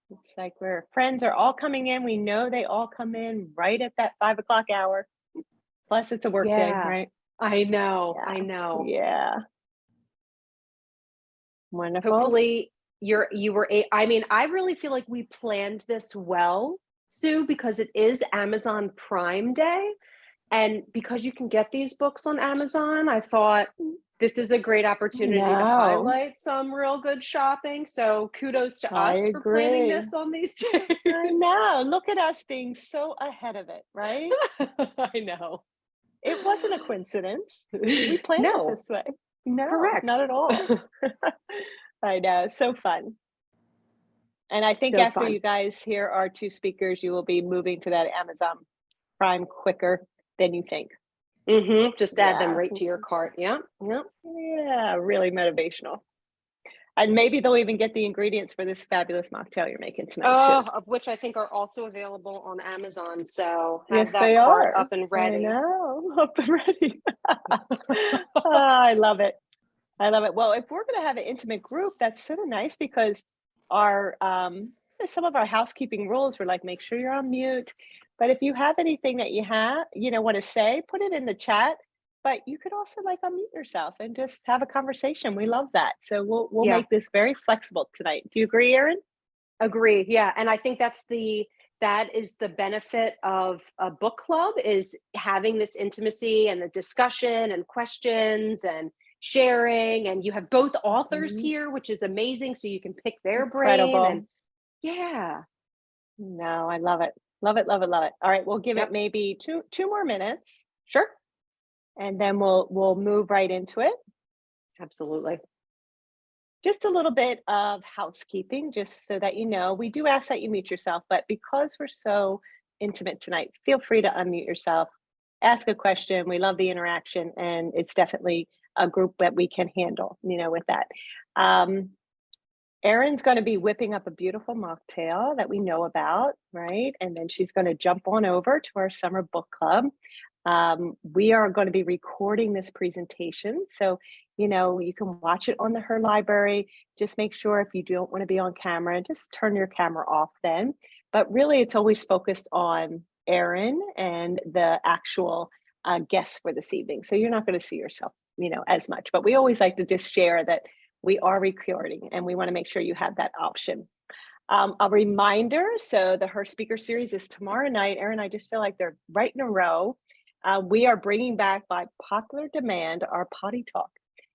It's like where friends are all coming in. We know they all come in right at that 5 o'clock hour. Plus, it's a work day, Yeah, right? I know, Yeah. I know. Yeah. Wonderful. Hopefully, you were I mean, I really feel like we planned this well, Sue, because it is Amazon Prime Day, and because you can get these books on Amazon, I thought this is a great opportunity to No, highlight some real good shopping, so kudos to I us for planning agree. this on these I days. know. Look at us being so ahead of it, right? I know. It wasn't a coincidence. We planned it No, this way. No, not correct. at all. I know. So fun. And I think So after fun. you guys hear our two speakers, you will be moving to that Amazon Prime quicker than you think. Just add them Yeah. right to your cart. Yeah, yeah. Yeah. Really motivational. And maybe they'll even get the ingredients for this fabulous mocktail you're making tonight, too. Of which I think are also available on Amazon, so have Yes, that they cart are. up and I ready. know. Up and ready. I love it. I love it. Well, if we're going to have an intimate group, that's so nice because our some of our housekeeping rules were like make sure you're on mute. But if you have anything that want to say, put it in the chat. But you could also like unmute yourself and just have a conversation. We love that. So we'll Yeah, make this very flexible tonight. Do you agree, Erin? agree. Yeah, and I think that is the benefit of a book club is having this intimacy and the discussion and questions and sharing, and you have both authors Mhm. here, which is amazing, so you can pick their brain and Incredible. yeah. No, I love it. Love it, love it, love it. All right, we'll give it Yep, maybe two more minutes sure. and then we'll move right into it. Absolutely. Just a little bit of housekeeping, just so that you know. We do ask that you mute yourself, but because we're so intimate tonight, feel free to unmute yourself, ask a question. We love the interaction, and it's definitely a group that we can handle, with that. Um, Erin's going to be whipping up a beautiful mocktail that we know about, right? And then she's going to jump on over to our summer book club. We are going to be recording this presentation. So, you can watch it on her library. Just make sure if you don't want to be on camera, just turn your camera off then. But really, it's always focused on Erin and the actual guests for this evening. So you're not going to see yourself, as much. But we always like to just share that we are recording and we want to make sure you have that option. A reminder, so the Her Speaker Series is tomorrow night. Erin, I just feel like they're right in a row. We are bringing back by popular demand our potty talk.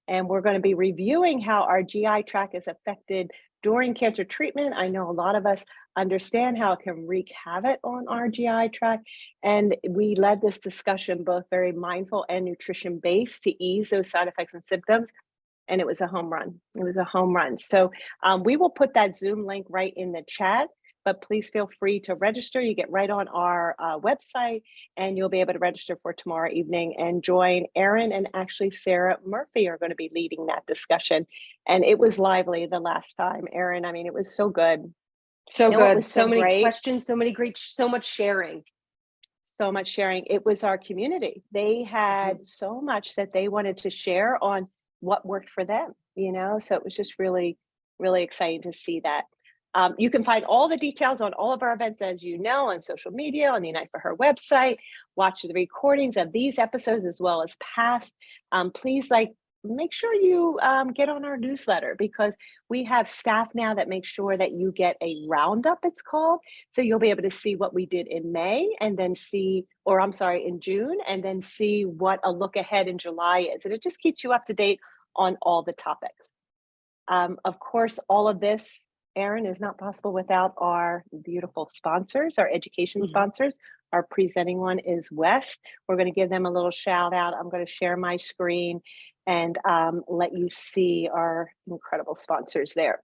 And we're going to be reviewing how our GI tract is affected during cancer treatment. I know a lot of us understand how it can wreak havoc on our GI tract. And we led this discussion both very mindful and nutrition based to ease those side effects and symptoms, and it was a home run. It was a home run. So we will put that Zoom link right in the chat, but please feel free to register. You get right on our website and you'll be able to register for tomorrow evening and join. Erin and actually Sarah Murphy are going to be leading that discussion. And it was lively the last time, Erin. I mean, it was so good. So You know what good. was so So many great? questions, so many great, so much sharing. So much sharing. It was our community. They Mhm. had so much that they wanted to share on what worked for them, So it was just really, really exciting to see that. You can find all the details on all of our events, as you know, on social media, on the Unite for Her website. Watch the recordings of these episodes as well as past. Please, make sure you get on our newsletter because we have staff now that make sure that you get a roundup. It's called, so you'll be able to see what we did in May and then see, or I'm sorry, in June, and then see what a look ahead in July is. And it just keeps you up to date on all the topics. Of course, all of this, Erin, is not possible without our beautiful sponsors, our education Mhm. sponsors. Our presenting one is West. We're going to give them a little shout out. I'm going to share my screen and let you see our incredible sponsors there.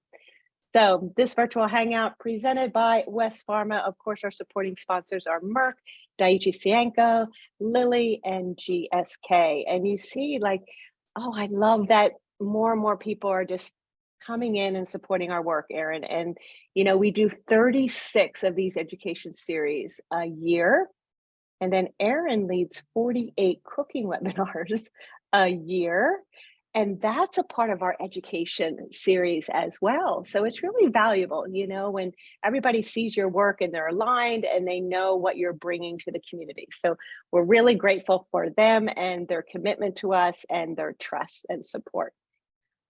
So this virtual hangout presented by West Pharma. Of course, our supporting sponsors are Merck, Daiichi Sankyo, Lilly, and GSK. And you see, oh, I love that more and more people are just coming in and supporting our work, Erin. And, we do 36 of these education series a year. And then Erin leads 48 cooking webinars a year. And that's a part of our education series as well. So it's really valuable, when everybody sees your work and they're aligned and they know what you're bringing to the community. So we're really grateful for them and their commitment to us and their trust and support.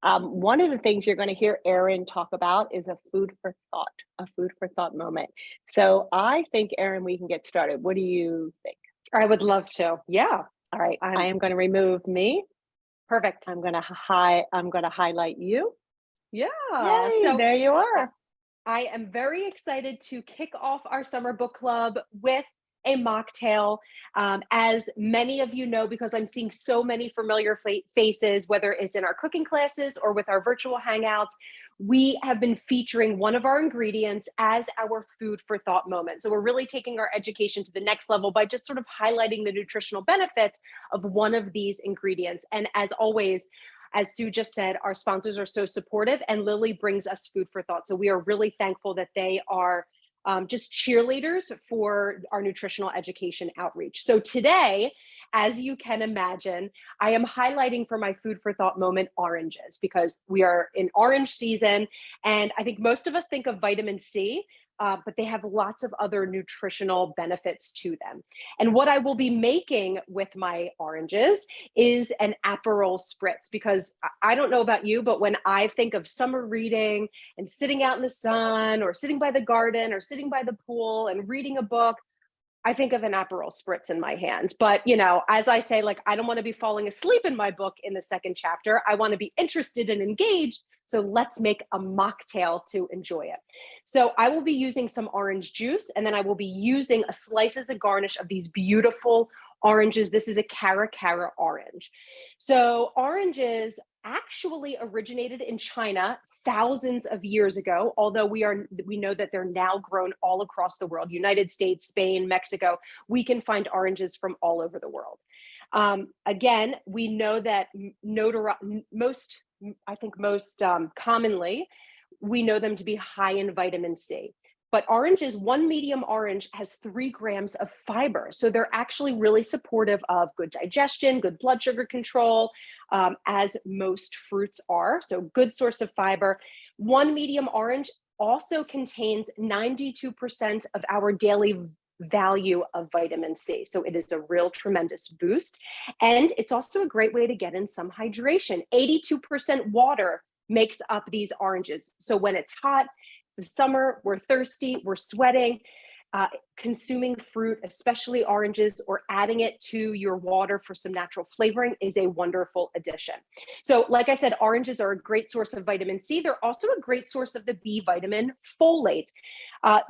One of the things you're going to hear Erin talk about is a food for thought moment. So I think, Erin, we can get started. What do you think? I would love to. Yeah. All right, I I'm am going to remove me. perfect. I'm going to highlight you. Yeah. Yay, So there you I are. I am very excited to kick off our summer book club with a mocktail. As many of you know, because I'm seeing so many familiar faces, whether it's in our cooking classes or with our virtual hangouts, we have been featuring one of our ingredients as our food for thought moment. So we're really taking our education to the next level by just sort of highlighting the nutritional benefits of one of these ingredients. And as always, as Sue just said, our sponsors are so supportive, and Lily brings us food for thought. So we are really thankful that they are just cheerleaders for our nutritional education outreach. So today, as you can imagine, I am highlighting for my food for thought moment oranges, because we are in orange season. And I think most of us think of vitamin C, but they have lots of other nutritional benefits to them. And what I will be making with my oranges is an Aperol spritz, because I don't know about you, but when I think of summer reading and sitting out in the sun or sitting by the garden or sitting by the pool and reading a book, I think of an Aperol spritz in my hand. But, as I say, like, I don't want to be falling asleep in my book in the second chapter. I want to be interested and engaged. So let's make a mocktail to enjoy it. So I will be using some orange juice, and then I will be using a slice as a garnish of these beautiful oranges. This is a Cara Cara orange. So oranges actually originated in China thousands of years ago, although we know that they're now grown all across the world. United States, Spain, Mexico, we can find oranges from all over the world. Again, we know that most commonly, we know them to be high in vitamin C. But oranges, one medium orange has 3 grams of fiber. So they're actually really supportive of good digestion, good blood sugar control, as most fruits are. So good source of fiber. One medium orange also contains 92% of our daily value of vitamin C. So it is a real tremendous boost. And it's also a great way to get in some hydration. 82% water makes up these oranges. So when it's hot, the summer, we're thirsty, we're sweating, consuming fruit, especially oranges, or adding it to your water for some natural flavoring is a wonderful addition. So like I said, oranges are a great source of vitamin C. They're also a great source of the B vitamin folate.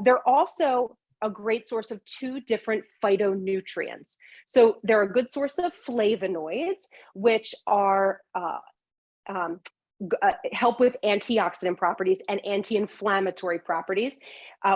They're also a great source of 2 different phytonutrients. So they're a good source of flavonoids, which are help with antioxidant properties and anti-inflammatory properties.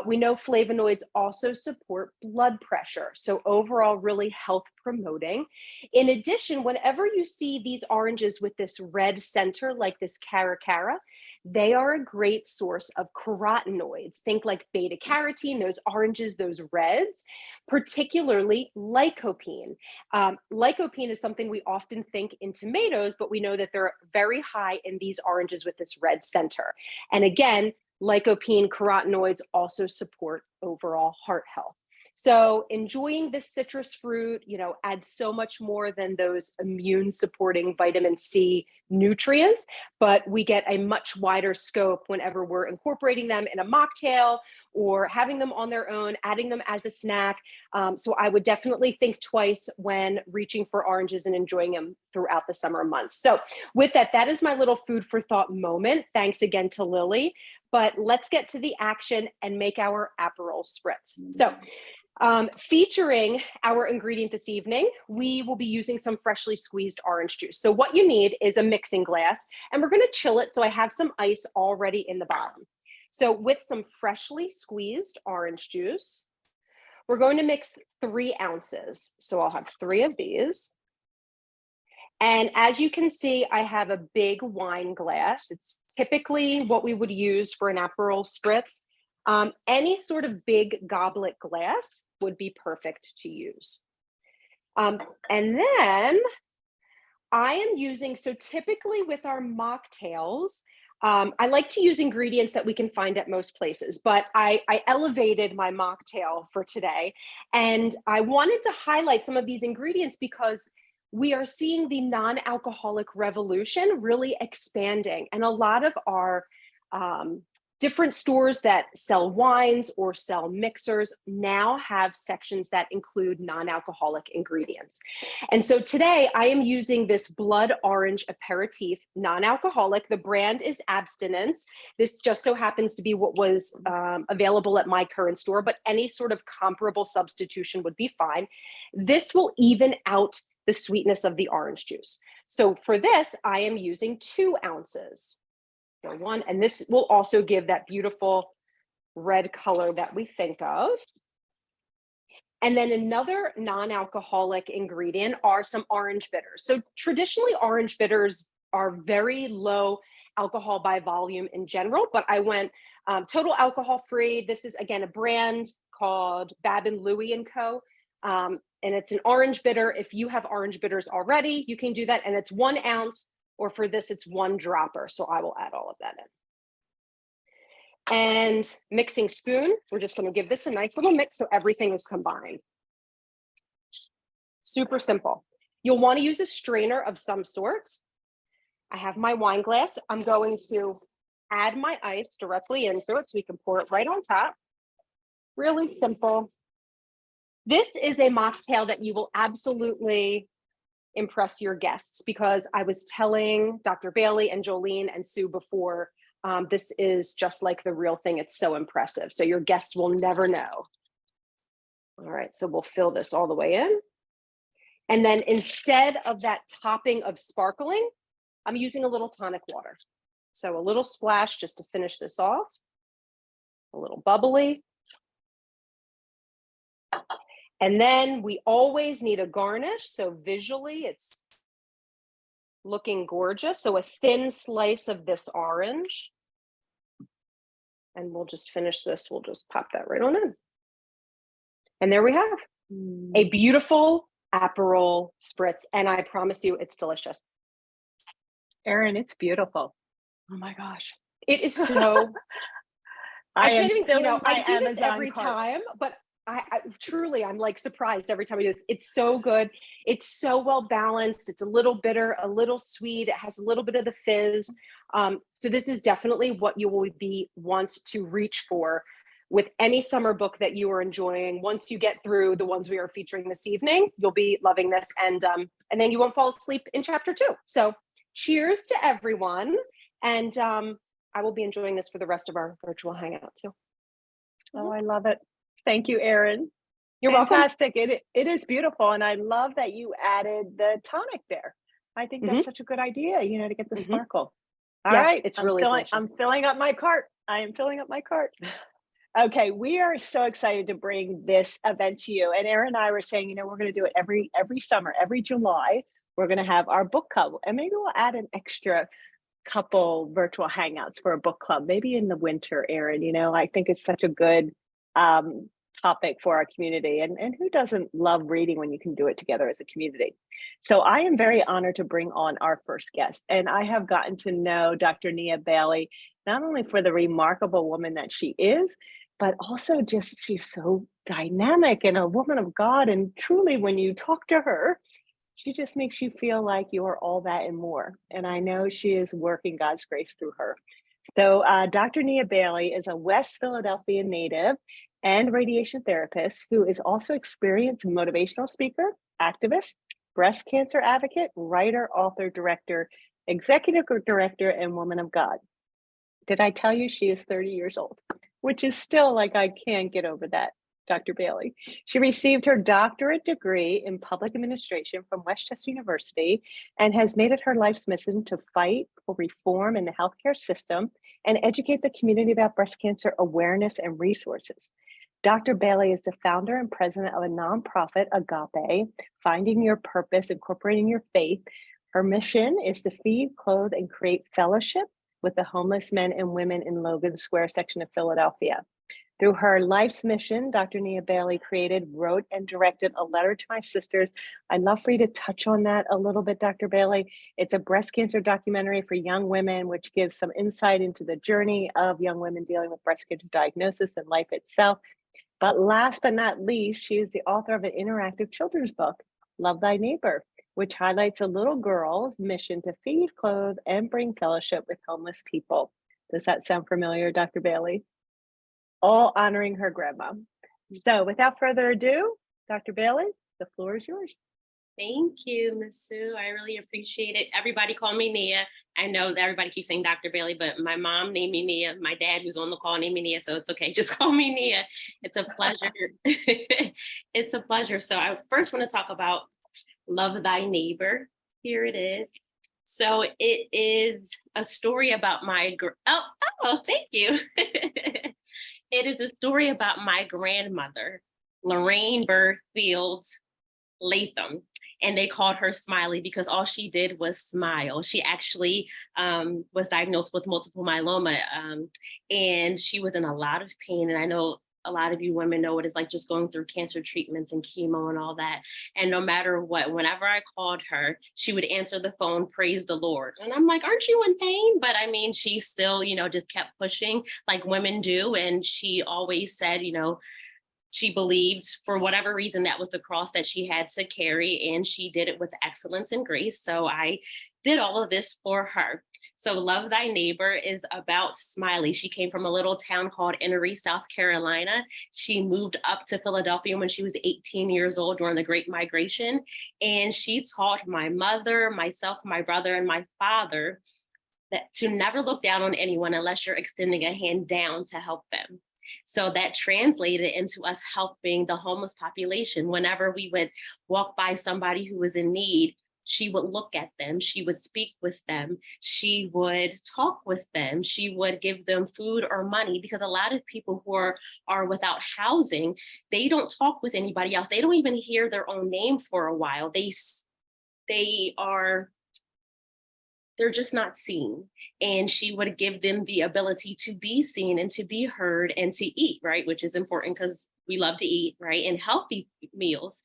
We know flavonoids also support blood pressure, so overall really health promoting. In addition, whenever you see these oranges with this red center, like this Cara Cara, they are a great source of carotenoids. Think like beta carotene, those oranges, those reds, particularly lycopene. Lycopene is something we often think in tomatoes, but we know that they're very high in these oranges with this red center. And again, lycopene, carotenoids also support overall heart health. So enjoying this citrus fruit, adds so much more than those immune supporting vitamin C nutrients, but we get a much wider scope whenever we're incorporating them in a mocktail or having them on their own, adding them as a snack. So I would definitely think twice when reaching for oranges and enjoying them throughout the summer months. So with that, that is my little food for thought moment. Thanks again to Lily. But let's get to the action and make our Aperol spritz. So featuring our ingredient this evening, we will be using some freshly squeezed orange juice. So what you need is a mixing glass, and we're going to chill it. So I have some ice already in the bottom. So with some freshly squeezed orange juice, we're going to mix 3 ounces. So I'll have 3 of these. And as you can see, I have a big wine glass. It's typically what we would use for an Aperol spritz. Any sort of big goblet glass would be perfect to use. And then I am using, so typically with our mocktails, I like to use ingredients that we can find at most places, but I elevated my mocktail for today. And I wanted to highlight some of these ingredients because we are seeing the non-alcoholic revolution really expanding. And a lot of our different stores that sell wines or sell mixers now have sections that include non-alcoholic ingredients. And so today I am using this blood orange aperitif, non-alcoholic. The brand is Abstinence. This just so happens to be what was available at my current store, but any sort of comparable substitution would be fine. This will even out the sweetness of the orange juice. So for this, I am using 2 ounces. For one, and this will also give that beautiful red color that we think of. And then another non-alcoholic ingredient are some orange bitters. So traditionally, orange bitters are very low alcohol by volume in general, but I went total alcohol free. This is again a brand called Babin Louie and Co. And it's an orange bitter. If you have orange bitters already, you can do that. And it's 1 ounce, or for this, it's 1 dropper. So I will add all of that in. And mixing spoon, we're just going to give this a nice little mix so everything is combined. Super simple. You'll want to use a strainer of some sort. I have my wine glass. I'm going to add my ice directly into it so we can pour it right on top. Really simple. This is a mocktail that you will absolutely impress your guests, because I was telling Dr. Bailey and Jolene and Sue before, this is just like the real thing. It's so impressive. So your guests will never know. All right, so we'll fill this all the way in. And then instead of that topping of sparkling, I'm using a little tonic water. So a little splash just to finish this off. A little bubbly. And then we always need a garnish. So visually it's looking gorgeous. So a thin slice of this orange. And we'll just finish this. We'll just pop that right on in. And there we have a beautiful Aperol spritz. And I promise you it's delicious. Erin, it's beautiful. Oh my gosh. It is so, I can't even, I do this every time, but I truly, I'm like surprised every time I do this. It's so good. It's so well balanced. It's a little bitter, a little sweet. It has a little bit of the fizz. So this is definitely what you will want to reach for with any summer book that you are enjoying. Once you get through the ones we are featuring this evening, you'll be loving this. And then you won't fall asleep in chapter 2. So cheers to everyone. And I will be enjoying this for the rest of our virtual hangout too. Oh, I love it. Thank you, Erin. You're Fantastic. welcome. It is beautiful. And I love that you added the tonic there. I think that's such a good idea, to get the sparkle. All right. It's really delicious. I'm filling up my cart. I am filling up my cart. Okay, we are so excited to bring this event to you. And Erin and I were saying, we're going to do it every summer, every July. We're going to have our book club, and maybe we'll add an extra couple virtual hangouts for a book club, maybe in the winter, Erin. I think it's such a good topic for our community, and who doesn't love reading when you can do it together as a community? So I am very honored to bring on our first guest, and I have gotten to know Dr. Nia Bailey, not only for the remarkable woman that she is, but also just she's so dynamic and a woman of God. And truly, when you talk to her, she just makes you feel like you are all that and more. And I know she is working God's grace through her. So Dr. Nia Bailey is a West Philadelphia native and radiation therapist who is also experienced motivational speaker, activist, breast cancer advocate, writer, author, director, executive director, and woman of God. Did I tell you she is 30 years old? Which is still like, I can't get over that, Dr. Bailey. She received her doctorate degree in public administration from Westchester University and has made it her life's mission to fight for reform in the healthcare system and educate the community about breast cancer awareness and resources. Dr. Bailey is the founder and president of a nonprofit, Agape, Finding Your Purpose, Incorporating Your Faith. Her mission is to feed, clothe, and create fellowship with the homeless men and women in Logan Square section of Philadelphia. Through her life's mission, Dr. Nia wrote, and directed A Letter to My Sisters. I'd love for you to touch on that a little bit, Dr. Bailey. It's a breast cancer documentary for young women, which gives some insight into the journey of young women dealing with breast cancer diagnosis and life itself. But last but not least, she is the author of an interactive children's book, Love Thy Neighbor, which highlights a little girl's mission to feed, clothe, and bring fellowship with homeless people. Does that sound familiar, Dr. Bailey? All honoring her grandma. So without further ado, Dr. Bailey, the floor is yours. Thank you, Ms. Sue. I really appreciate it. Everybody call me Nia. I know that everybody keeps saying Dr. Bailey, but my mom named me Nia. My dad, who's on the call, named me Nia, so it's okay. Just call me Nia. It's a pleasure. It's a pleasure. So I first want to talk about Love Thy Neighbor. Here it is. So it is a story about thank you. It is a story about my grandmother, Lorraine Bird Fields Latham, and they called her Smiley because all she did was smile. She actually was diagnosed with multiple myeloma, and she was in a lot of pain. And I know a lot of you women know what it's like just going through cancer treatments and chemo and all that. And no matter what, whenever I called her, she would answer the phone, praise the Lord. And I'm like, aren't you in pain? But I mean, she still, just kept pushing like women do. And she always said, she believed for whatever reason that was the cross that she had to carry, and she did it with excellence and grace. So I did all of this for her. So Love Thy Neighbor is about Smiley. She came from a little town called Erie, South Carolina. She moved up to Philadelphia when she was 18 years old during the Great Migration. And she taught my mother, myself, my brother, and my father that to never look down on anyone unless you're extending a hand down to help them. So that translated into us helping the homeless population. Whenever we would walk by somebody who was in need, she would look at them, she would speak with them, she would talk with them, she would give them food or money, because a lot of people who are without housing, they don't talk with anybody else. They don't even hear their own name for a while. They're just not seen. And she would give them the ability to be seen and to be heard and to eat, right? Which is important because we love to eat, right? And healthy meals.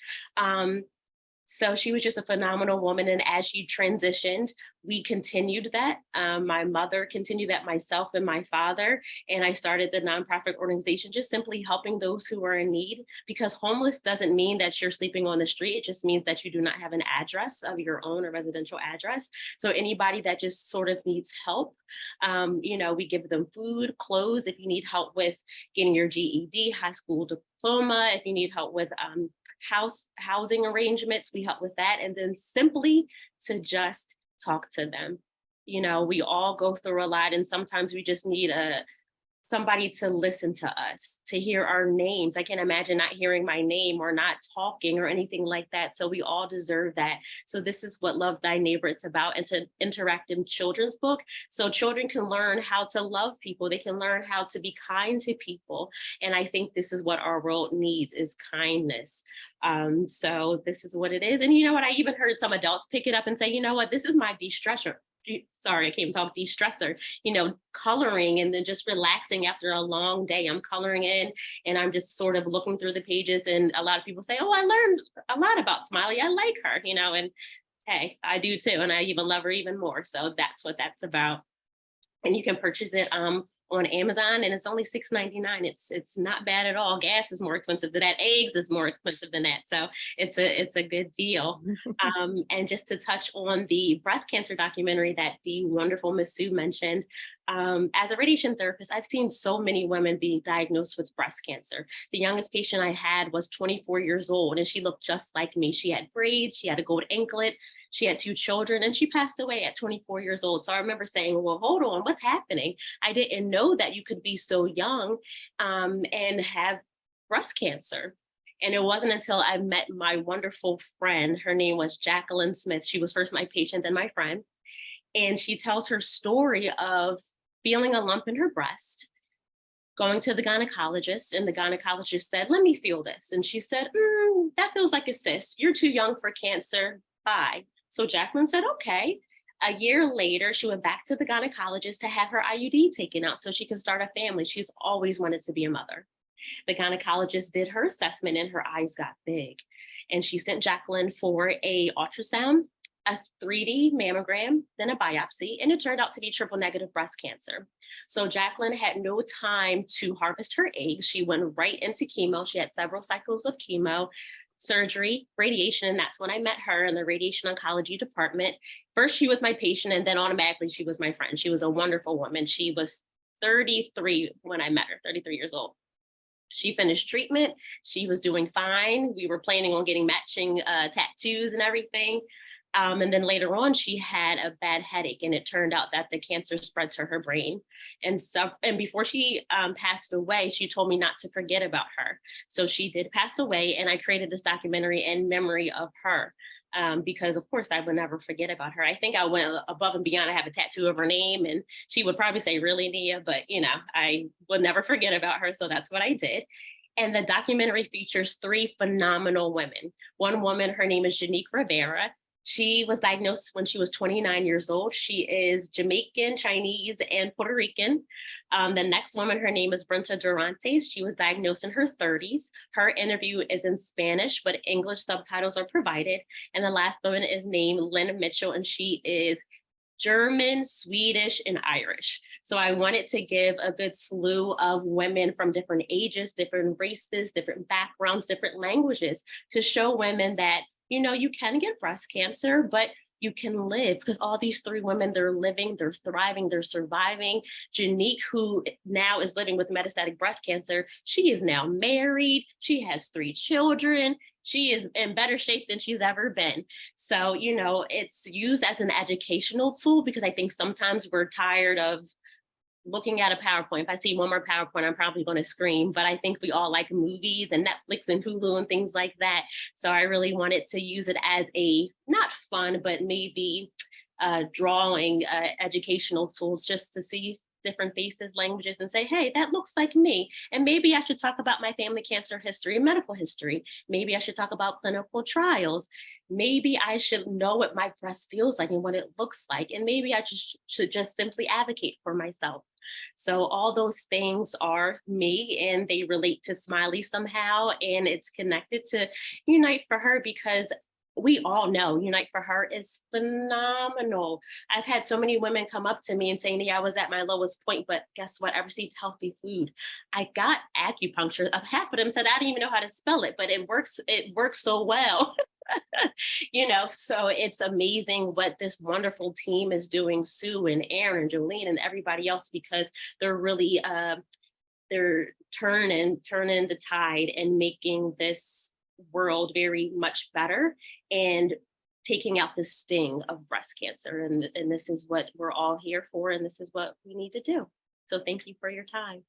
So she was just a phenomenal woman. And as she transitioned, we continued that. My mother continued that, myself and my father. And I started the nonprofit organization, just simply helping those who are in need, because homeless doesn't mean that you're sleeping on the street. It just means that you do not have an address of your own, a residential address. So anybody that just sort of needs help, we give them food, clothes. If you need help with getting your GED, high school diploma, if you need help with housing arrangements, we help with that. And then simply to just talk to them. We all go through a lot, and sometimes we just need somebody to listen to us, to hear our names. I can't imagine not hearing my name or not talking or anything like that. So we all deserve that. So this is what Love Thy Neighbor it's about. It's an interactive children's book. So children can learn how to love people. They can learn how to be kind to people. And I think this is what our world needs, is kindness. So this is what it is. And you know what? I even heard some adults pick it up and say, you know what, this is my de-stressor. Sorry, I can't talk, de-stressor, coloring and then just relaxing after a long day. I'm coloring in and I'm just sort of looking through the pages. And a lot of people say, oh, I learned a lot about Smiley. I like her, and hey, I do too. And I even love her even more. So that's what that's about. And you can purchase it on Amazon, and it's only $6.99. It's not bad at all. Gas is more expensive than that. Eggs is more expensive than that. So it's a good deal. And just to touch on the breast cancer documentary that the wonderful Miss Sue mentioned, as a radiation therapist, I've seen so many women being diagnosed with breast cancer. The youngest patient I had was 24 years old, and she looked just like me. She had braids, she had a gold anklet, she had 2 children, and she passed away at 24 years old. So I remember saying, well, hold on, what's happening? I didn't know that you could be so young and have breast cancer. And it wasn't until I met my wonderful friend, her name was Jacqueline Smith. She was first my patient, then my friend. And she tells her story of feeling a lump in her breast, going to the gynecologist, and the gynecologist said, let me feel this. And she said, that feels like a cyst. You're too young for cancer. Bye. So Jacqueline said, okay. A year later, she went back to the gynecologist to have her IUD taken out so she can start a family. She's always wanted to be a mother. The gynecologist did her assessment and her eyes got big. And she sent Jacqueline for a ultrasound, a 3D mammogram, then a biopsy, and it turned out to be triple negative breast cancer. So Jacqueline had no time to harvest her eggs. She went right into chemo. She had several cycles of chemo, surgery, radiation, and that's when I met her in the radiation oncology department. First, she was my patient, and then automatically she was my friend. She was a wonderful woman. She was 33 when I met her, 33 years old. She finished treatment. She was doing fine. We were planning on getting matching tattoos and everything. And then later on, she had a bad headache, and it turned out that the cancer spread to her brain. And before she passed away, she told me not to forget about her. So she did pass away, and I created this documentary in memory of her. Because of course I would never forget about her. I think I went above and beyond. I have a tattoo of her name, and she would probably say, "Really, Nia?" But I would never forget about her. So that's what I did. And the documentary features three phenomenal women. One woman, her name is Janique Rivera. She was diagnosed when she was 29 years old. She is Jamaican, Chinese, and Puerto Rican. The next woman, her name is Brenta Durantes. She was diagnosed in her 30s. Her interview is in Spanish, but English subtitles are provided. And the last woman is named Lynn Mitchell, and she is German, Swedish, and Irish. So I wanted to give a good slew of women from different ages, different races, different backgrounds, different languages to show women that you can get breast cancer, but you can live, because all these three women, they're living, they're thriving, they're surviving. Janique, who now is living with metastatic breast cancer, she is now married. She has 3 children. She is in better shape than she's ever been. So, it's used as an educational tool, because I think sometimes we're tired of looking at a PowerPoint. If I see one more PowerPoint, I'm probably going to scream, but I think we all like movies and Netflix and Hulu and things like that. So I really wanted to use it as a, not fun, but maybe drawing educational tools, just to see different faces, languages, and say, hey, that looks like me. And maybe I should talk about my family cancer history and medical history. Maybe I should talk about clinical trials. Maybe I should know what my breast feels like and what it looks like. And maybe I should just simply advocate for myself. So all those things are me, and they relate to Smiley somehow. And it's connected to Unite for Her, because we all know Unite for Her is phenomenal. I've had so many women come up to me and say, "Nia, I was at my lowest point, but guess what? I received healthy food. I got acupuncture." Half of them said, "I didn't even know how to spell it, but it works so well." So it's amazing what this wonderful team is doing, Sue and Aaron and Jolene and everybody else, because they're really they're turning the tide and making this world very much better, and taking out the sting of breast cancer. And this is what we're all here for, and this is what we need to do. So thank you for your time.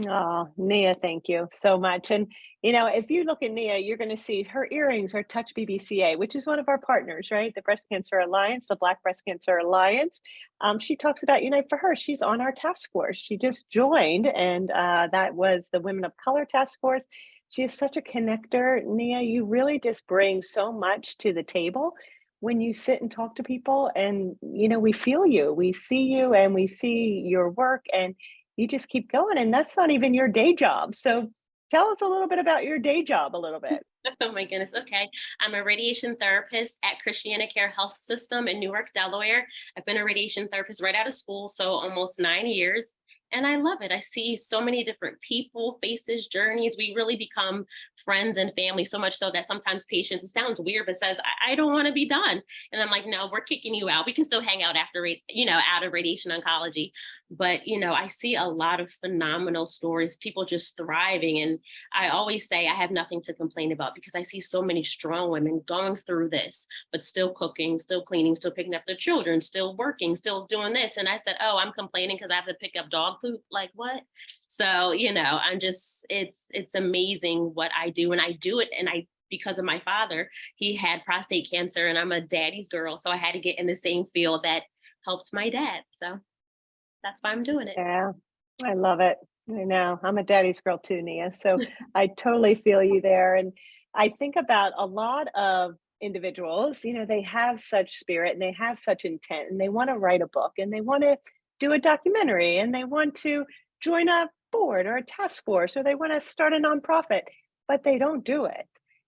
Oh, Nia, thank you so much. And if you look at Nia, you're going to see her earrings are Touch BBCA, which is one of our partners, right? The Breast Cancer Alliance, the Black Breast Cancer Alliance. She talks about Unite for Her. She's on our task force. She just joined, and that was the Women of Color Task Force. She is such a connector. Nia, you really just bring so much to the table when you sit and talk to people, and we feel you, we see you, and we see your work, and you just keep going, and that's not even your day job. So tell us a little bit about your day job a little bit. Oh my goodness. Okay. I'm a radiation therapist at Christiana Care Health System in Newark, Delaware. I've been a radiation therapist right out of school, so almost 9 years. And I love it. I see so many different people, faces, journeys. We really become friends and family, so much so that sometimes patients, it sounds weird, but says, I don't want to be done. And I'm like, no, we're kicking you out. We can still hang out after, out of radiation oncology. But, I see a lot of phenomenal stories, people just thriving. And I always say I have nothing to complain about, because I see so many strong women going through this, but still cooking, still cleaning, still picking up their children, still working, still doing this. And I said, oh, I'm complaining because I have to pick up dog poop. Like what? So, I'm just, it's amazing what I do. And I do it. And because of my father, he had prostate cancer, and I'm a daddy's girl. So I had to get in the same field that helped my dad. So that's why I'm doing it. Yeah, I love it. I know. I'm a daddy's girl too, Nia. So I totally feel you there. And I think about a lot of individuals, they have such spirit and they have such intent, and they want to write a book, and they want to do a documentary, and they want to join a board or a task force, or they want to start a nonprofit, but they don't do it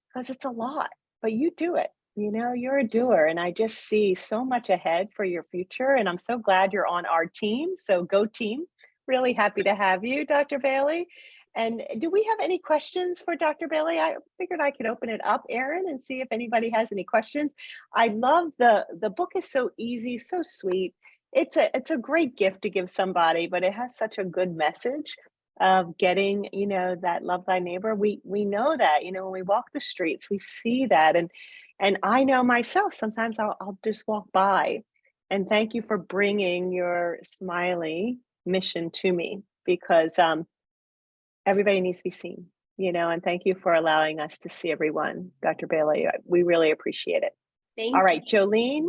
because it's a lot. But you do it. You know, you're a doer, and I just see so much ahead for your future. And I'm so glad you're on our team. So go team. Really happy to have you, Dr. Bailey. And do we have any questions for Dr. Bailey? I figured I could open it up, Erin, and see if anybody has any questions. I love the book is so easy, so sweet. It's a great gift to give somebody, but it has such a good message of getting, you know, that love thy neighbor. We know that, you know, when we walk the streets, we see that. And I know myself, sometimes I'll just walk by. And thank you for bringing your smiley mission to me because everybody needs to be seen, you know, and thank you for allowing us to see everyone, Dr. Bailey. We really appreciate it. All Thank right, you. Jolene.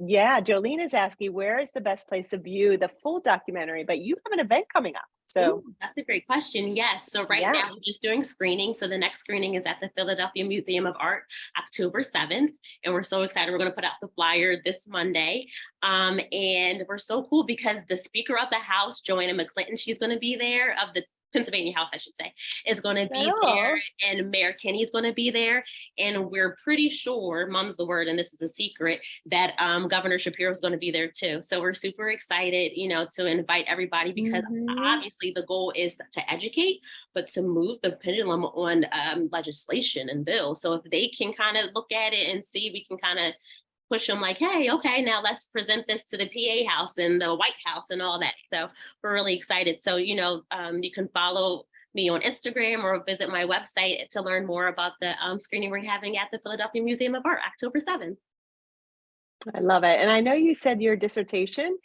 Yeah, Jolene is asking, where is the best place to view the full documentary? But you have an event coming up. So, Ooh, that's a great question. Yes. So right yeah. now we're just doing screening. So the next screening is at the Philadelphia Museum of Art, October 7th. And we're so excited. We're going to put out the flyer this Monday. And we're so cool because the Speaker of the House, Joanna McClinton, she's going to be there, of the Pennsylvania House, I should say, is going to be there, Oh, and Mayor Kinney is going to be there. And we're pretty sure, mom's the word, and this is a secret, that Governor Shapiro is going to be there too. So we're super excited, you know, to invite everybody because mhm. obviously the goal is to educate, but to move the pendulum on legislation and bills. So if they can kind of look at it and see, we can kind of push them like, hey, okay, now let's present this to the PA House and the White House and all that. So we're really excited. So, you know, you can follow me on Instagram or visit my website to learn more about the screening we're having at the Philadelphia Museum of Art, October 7th. I love it. And I know you said your dissertation,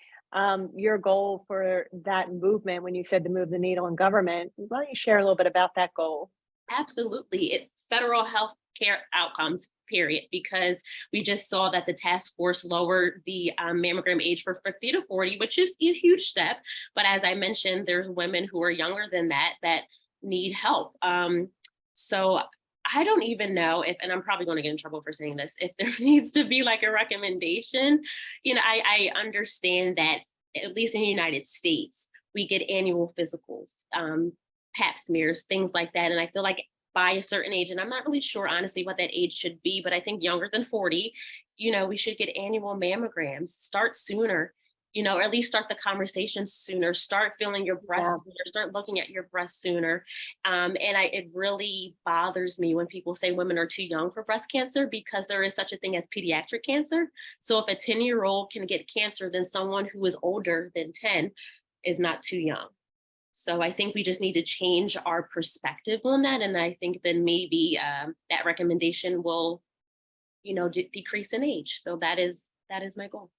your goal for that movement, when you said to move the needle in government, why don't you share a little bit about that goal? Absolutely. It's federal health care outcomes, period, because we just saw that the task force lowered the mammogram age for 50 to 40, which is a huge step. But as I mentioned, there's women who are younger than that that need help. So I don't even know if, and I'm probably going to get in trouble for saying this, if there needs to be like a recommendation. You know, I understand that at least in the United States, we get annual physicals. Pap smears, things like that. And I feel like by a certain age, and I'm not really sure honestly what that age should be, but I think younger than 40, you know, we should get annual mammograms, start sooner, you know, or at least start the conversation sooner, start feeling your Yeah. breast sooner, start looking at your breast sooner. It really bothers me when people say women are too young for breast cancer because there is such a thing as pediatric cancer. So if a 10-year-old can get cancer, then someone who is older than 10 is not too young. So I think we just need to change our perspective on that. And I think then maybe that recommendation will, you know, decrease in age. So that is my goal.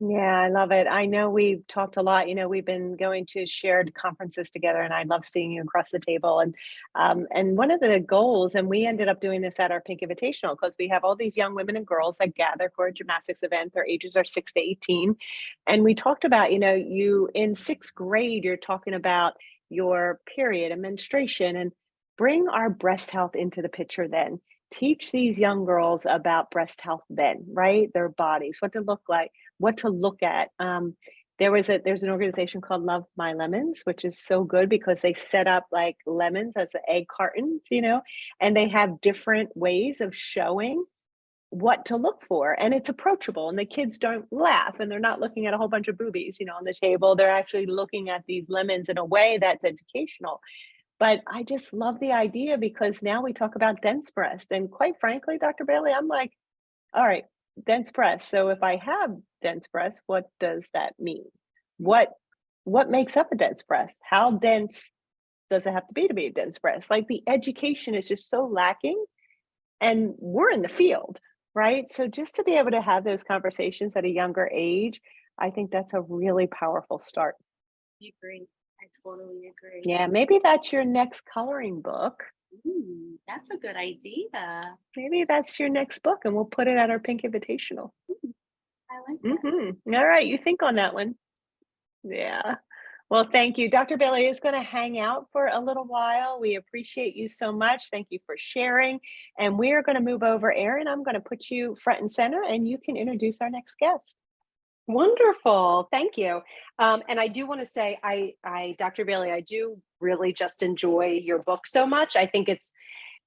Yeah, I love it. I know we've talked a lot. You know, we've been going to shared conferences together, and I love seeing you across the table. And one of the goals, and we ended up doing this at our Pink Invitational, because we have all these young women and girls that gather for a gymnastics event. Their ages are 6 to 18, and we talked about, you know, you in sixth grade, you're talking about your period and menstruation, and bring our breast health into the picture. Then teach these young girls about breast health. Then, right, their bodies, what to look like, what to look at. There's an organization called Love My Lemons, which is so good because they set up like lemons as the egg cartons, you know, and they have different ways of showing what to look for, and it's approachable, and the kids don't laugh, and they're not looking at a whole bunch of boobies, you know, on the table. They're actually looking at these lemons in a way that's educational. But I just love the idea because now we talk about dense breast, and quite frankly, Dr. Bailey, I'm like, all right, dense breast. So if I have dense breast, what does that mean? What what makes up a dense breast? How dense does it have to be a dense breast? Like the education is just so lacking, and we're in the field, right? So just to be able to have those conversations at a younger age, I think that's a really powerful start. I agree. I totally agree. Yeah, maybe that's your next coloring book. Ooh, that's a good idea. Maybe that's your next book, and we'll put it at our Pink Invitational. Ooh, I like that. All right, you think on that one. Yeah. Well, thank you. Dr. Bailey is going to hang out for a little while. We appreciate you so much. Thank you for sharing. And we are going to move over. Erin, I'm going to put you front and center, and you can introduce our next guest. Wonderful. Thank you. And I do want to say, Dr. Bailey, I do really just enjoy your book so much. I think it's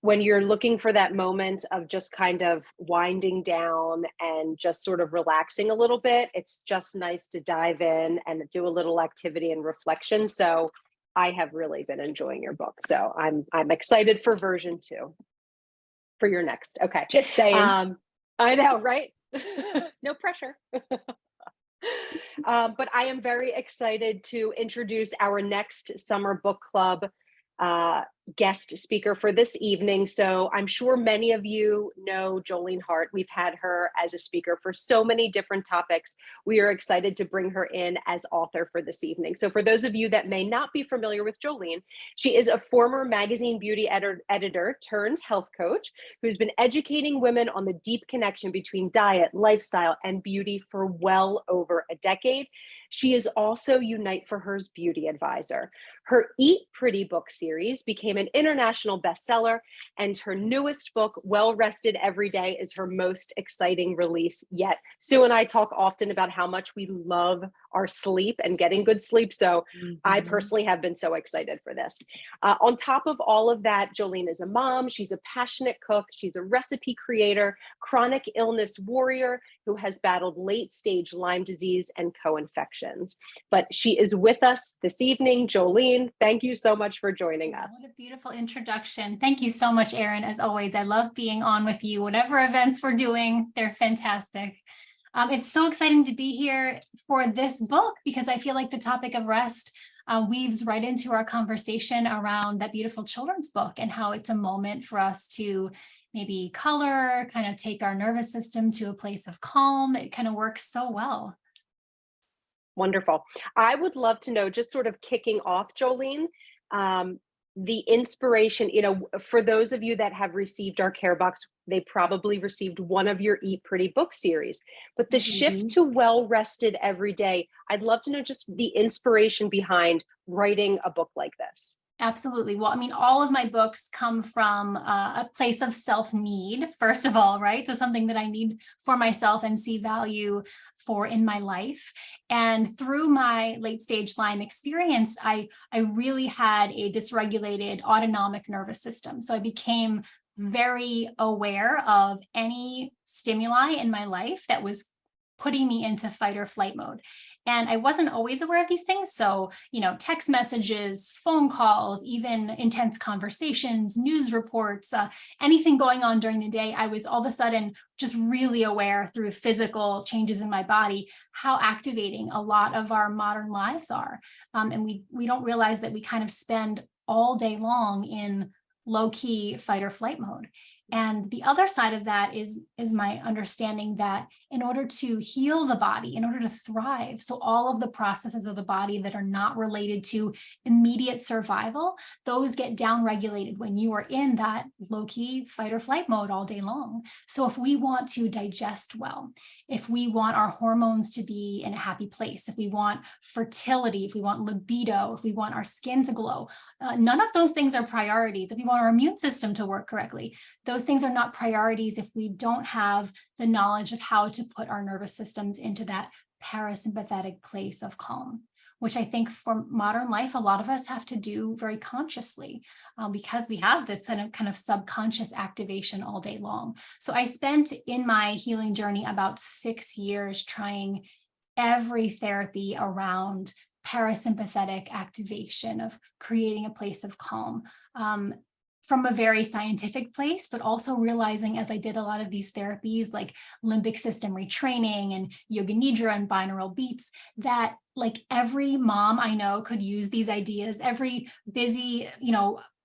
when you're looking for that moment of just kind of winding down and just sort of relaxing a little bit, it's just nice to dive in and do a little activity and reflection. So I have really been enjoying your book. So I'm excited for version 2 for your next. Okay. Just saying. I know, right? No pressure. But I am very excited to introduce our next summer book club guest speaker for this evening. So I'm sure many of you know Jolene Hart. We've had her as a speaker for so many different topics. We are excited to bring her in as author for this evening. So for those of you that may not be familiar with Jolene, she is a former magazine beauty editor turned health coach who's been educating women on the deep connection between diet, lifestyle, and beauty for well over a decade. She is also Unite for Her's beauty advisor. Her Eat Pretty book series became an international bestseller, and her newest book, Well Rested Every Day, is her most exciting release yet. Sue and I talk often about how much we love our sleep and getting good sleep. So I personally have been so excited for this. On top of all of that, Jolene is a mom. She's a passionate cook. She's a recipe creator, chronic illness warrior who has battled late stage Lyme disease and co-infections. But she is with us this evening. Jolene, thank you so much for joining us. What a beautiful introduction. Thank you so much, Erin. As always, I love being on with you. Whatever events we're doing, they're fantastic. It's so exciting to be here for this book because I feel like the topic of rest weaves right into our conversation around that beautiful children's book and how it's a moment for us to maybe color, kind of take our nervous system to a place of calm. It kind of works so well. Wonderful. I would love to know, just sort of kicking off, Jolene, the inspiration, for those of you that have received our care box, they probably received one of your Eat Pretty book series, but the shift to well rested every day, I'd love to know just the inspiration behind writing a book like this. Absolutely. Well, I mean, all of my books come from a place of self-need, first of all, right? So something that I need for myself and see value for in my life. And through my late stage Lyme experience, I really had a dysregulated autonomic nervous system. So I became very aware of any stimuli in my life that was putting me into fight or flight mode. And I wasn't always aware of these things. So, text messages, phone calls, even intense conversations, news reports, anything going on during the day, I was all of a sudden just really aware through physical changes in my body, how activating a lot of our modern lives are. And we don't realize that we kind of spend all day long in low-key fight or flight mode. And the other side of that is my understanding that in order to heal the body, in order to thrive, so all of the processes of the body that are not related to immediate survival, those get downregulated when you are in that low-key fight or flight mode all day long. So if we want to digest well, if we want our hormones to be in a happy place, if we want fertility, if we want libido, if we want our skin to glow, none of those things are priorities. If we want our immune system to work correctly, those things are not priorities if we don't have the knowledge of how to put our nervous systems into that parasympathetic place of calm, which I think for modern life, a lot of us have to do very consciously because we have this kind of subconscious activation all day long. So I spent in my healing journey about 6 years trying every therapy around parasympathetic activation of creating a place of calm. From a very scientific place, but also realizing as I did a lot of these therapies like limbic system retraining and yoga nidra and binaural beats, that like every mom I know could use these ideas, every busy,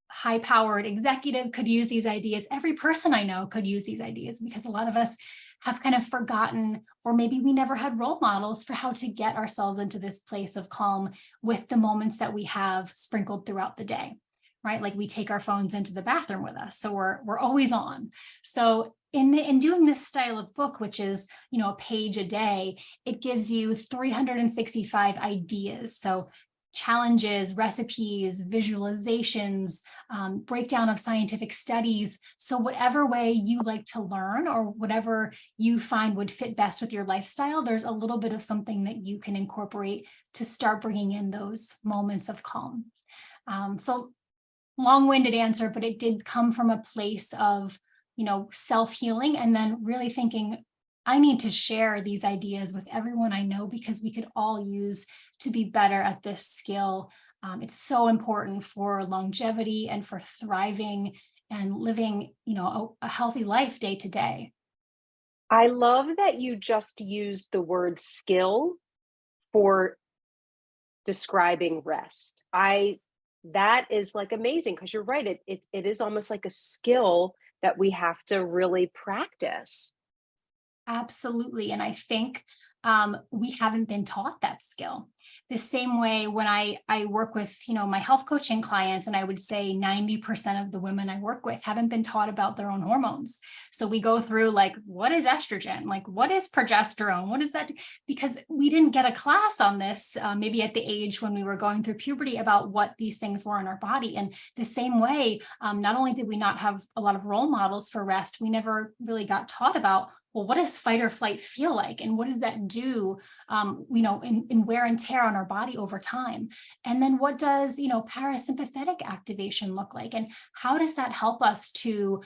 high-powered executive could use these ideas, every person I know could use these ideas, because a lot of us have kind of forgotten, or maybe we never had role models for how to get ourselves into this place of calm with the moments that we have sprinkled throughout the day. Right? Like we take our phones into the bathroom with us. So we're always on. So in doing this style of book, which is, a page a day, it gives you 365 ideas. So challenges, recipes, visualizations, breakdown of scientific studies. So whatever way you like to learn or whatever you find would fit best with your lifestyle, there's a little bit of something that you can incorporate to start bringing in those moments of calm. So long-winded answer, but it did come from a place of, self-healing, and then really thinking, I need to share these ideas with everyone I know, because we could all use to be better at this skill. It's so important for longevity and for thriving and living, a healthy life day to day. I love that you just used the word skill for describing rest. That is like amazing, because you're right. It is almost like a skill that we have to really practice. Absolutely. And I think we haven't been taught that skill. The same way when I work with, my health coaching clients, and I would say 90% of the women I work with haven't been taught about their own hormones. So we go through like, what is estrogen? Like, what is progesterone? What is that? Because we didn't get a class on this, maybe at the age when we were going through puberty, about what these things were in our body. And the same way, not only did we not have a lot of role models for rest, we never really got taught about, well, what does fight or flight feel like? And what does that do, in wear and tear on our body over time? And then what does, parasympathetic activation look like? And how does that help us to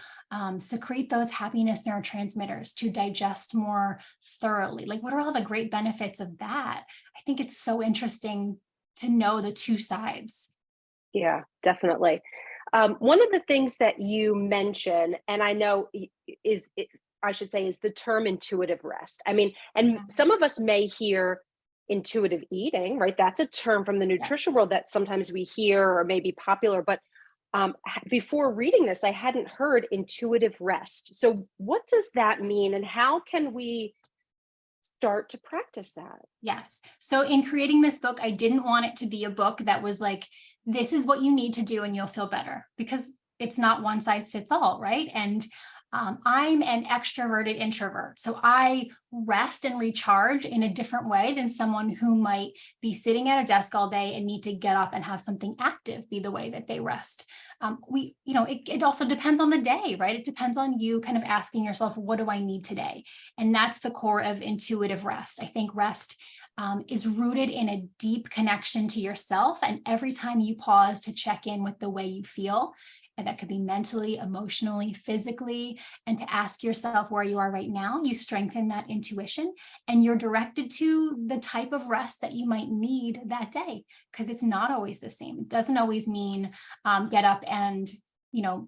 secrete those happiness neurotransmitters, to digest more thoroughly? Like, what are all the great benefits of that? I think it's so interesting to know the two sides. Yeah, definitely. One of the things that you mention, and I know is the term intuitive rest. I mean, and some of us may hear intuitive eating, right? That's a term from the nutrition world that sometimes we hear or may be popular. But before reading this, I hadn't heard intuitive rest. So what does that mean, and how can we start to practice that? Yes. So in creating this book, I didn't want it to be a book that was like, this is what you need to do and you'll feel better, because it's not one size fits all, right? And I'm an extroverted introvert. So I rest and recharge in a different way than someone who might be sitting at a desk all day and need to get up and have something active be the way that they rest. It also depends on the day, right? It depends on you kind of asking yourself, what do I need today? And that's the core of intuitive rest. I think rest is rooted in a deep connection to yourself. And every time you pause to check in with the way you feel, and that could be mentally, emotionally, physically, and to ask yourself where you are right now, you strengthen that intuition, and you're directed to the type of rest that you might need that day, because it's not always the same. It doesn't always mean get up and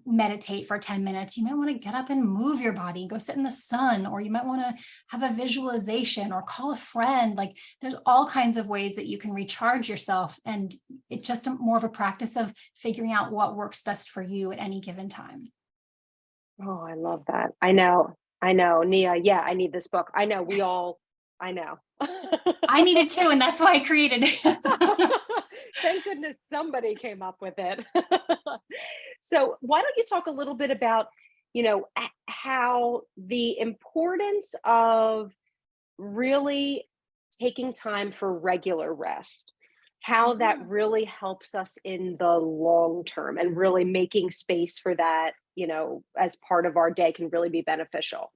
meditate for 10 minutes. You might want to get up and move your body, go sit in the sun, or you might want to have a visualization or call a friend. Like, there's all kinds of ways that you can recharge yourself. And it's just more of a practice of figuring out what works best for you at any given time. Oh, I love that. I know, Nia. Yeah, I need this book. I know I know. I need it too, and that's why I created it. Thank goodness somebody came up with it. So why don't you talk a little bit about, how the importance of really taking time for regular rest, how that really helps us in the long term, and really making space for that, as part of our day, can really be beneficial.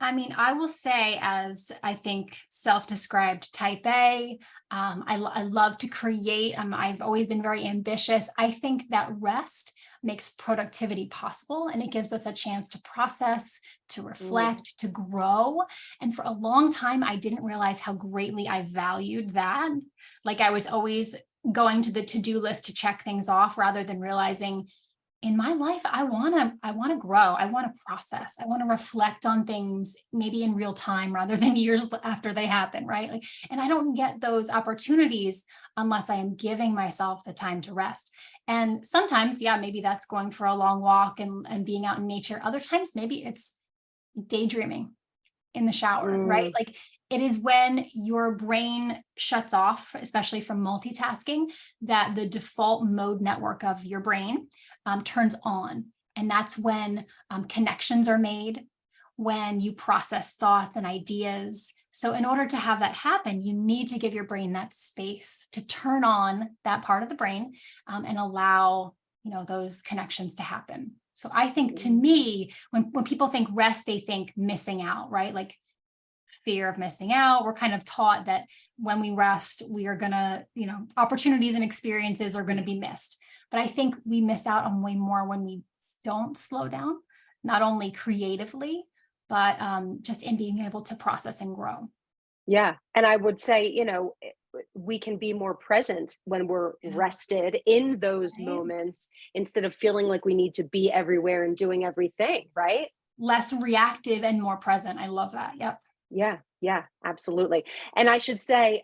I mean, I will say, as I think self-described type A, I love to create. I've always been very ambitious. I think that rest makes productivity possible, and it gives us a chance to process, to reflect, to grow. And for a long time, I didn't realize how greatly I valued that. Like, I was always going to the to-do list to check things off, rather than realizing, in my life, I want to grow. I want to process. I want to reflect on things maybe in real time rather than years after they happen, right? Like, and I don't get those opportunities unless I am giving myself the time to rest. And sometimes, maybe that's going for a long walk and being out in nature. Other times, maybe it's daydreaming in the shower, right? Like, it is when your brain shuts off, especially from multitasking, that the default mode network of your brain turns on. And that's when connections are made, when you process thoughts and ideas. So in order to have that happen, you need to give your brain that space to turn on that part of the brain, and allow, those connections to happen. So I think, to me, when people think rest, they think missing out, right? Like fear of missing out. We're kind of taught that when we rest, we are gonna, opportunities and experiences are gonna be missed. But I think we miss out on way more when we don't slow down, not only creatively, but just in being able to process and grow. Yeah. And I would say, we can be more present when we're Yeah. rested in those Right. moments, instead of feeling like we need to be everywhere and doing everything, right? Less reactive and more present. I love that. Yep. Yeah, absolutely. And I should say,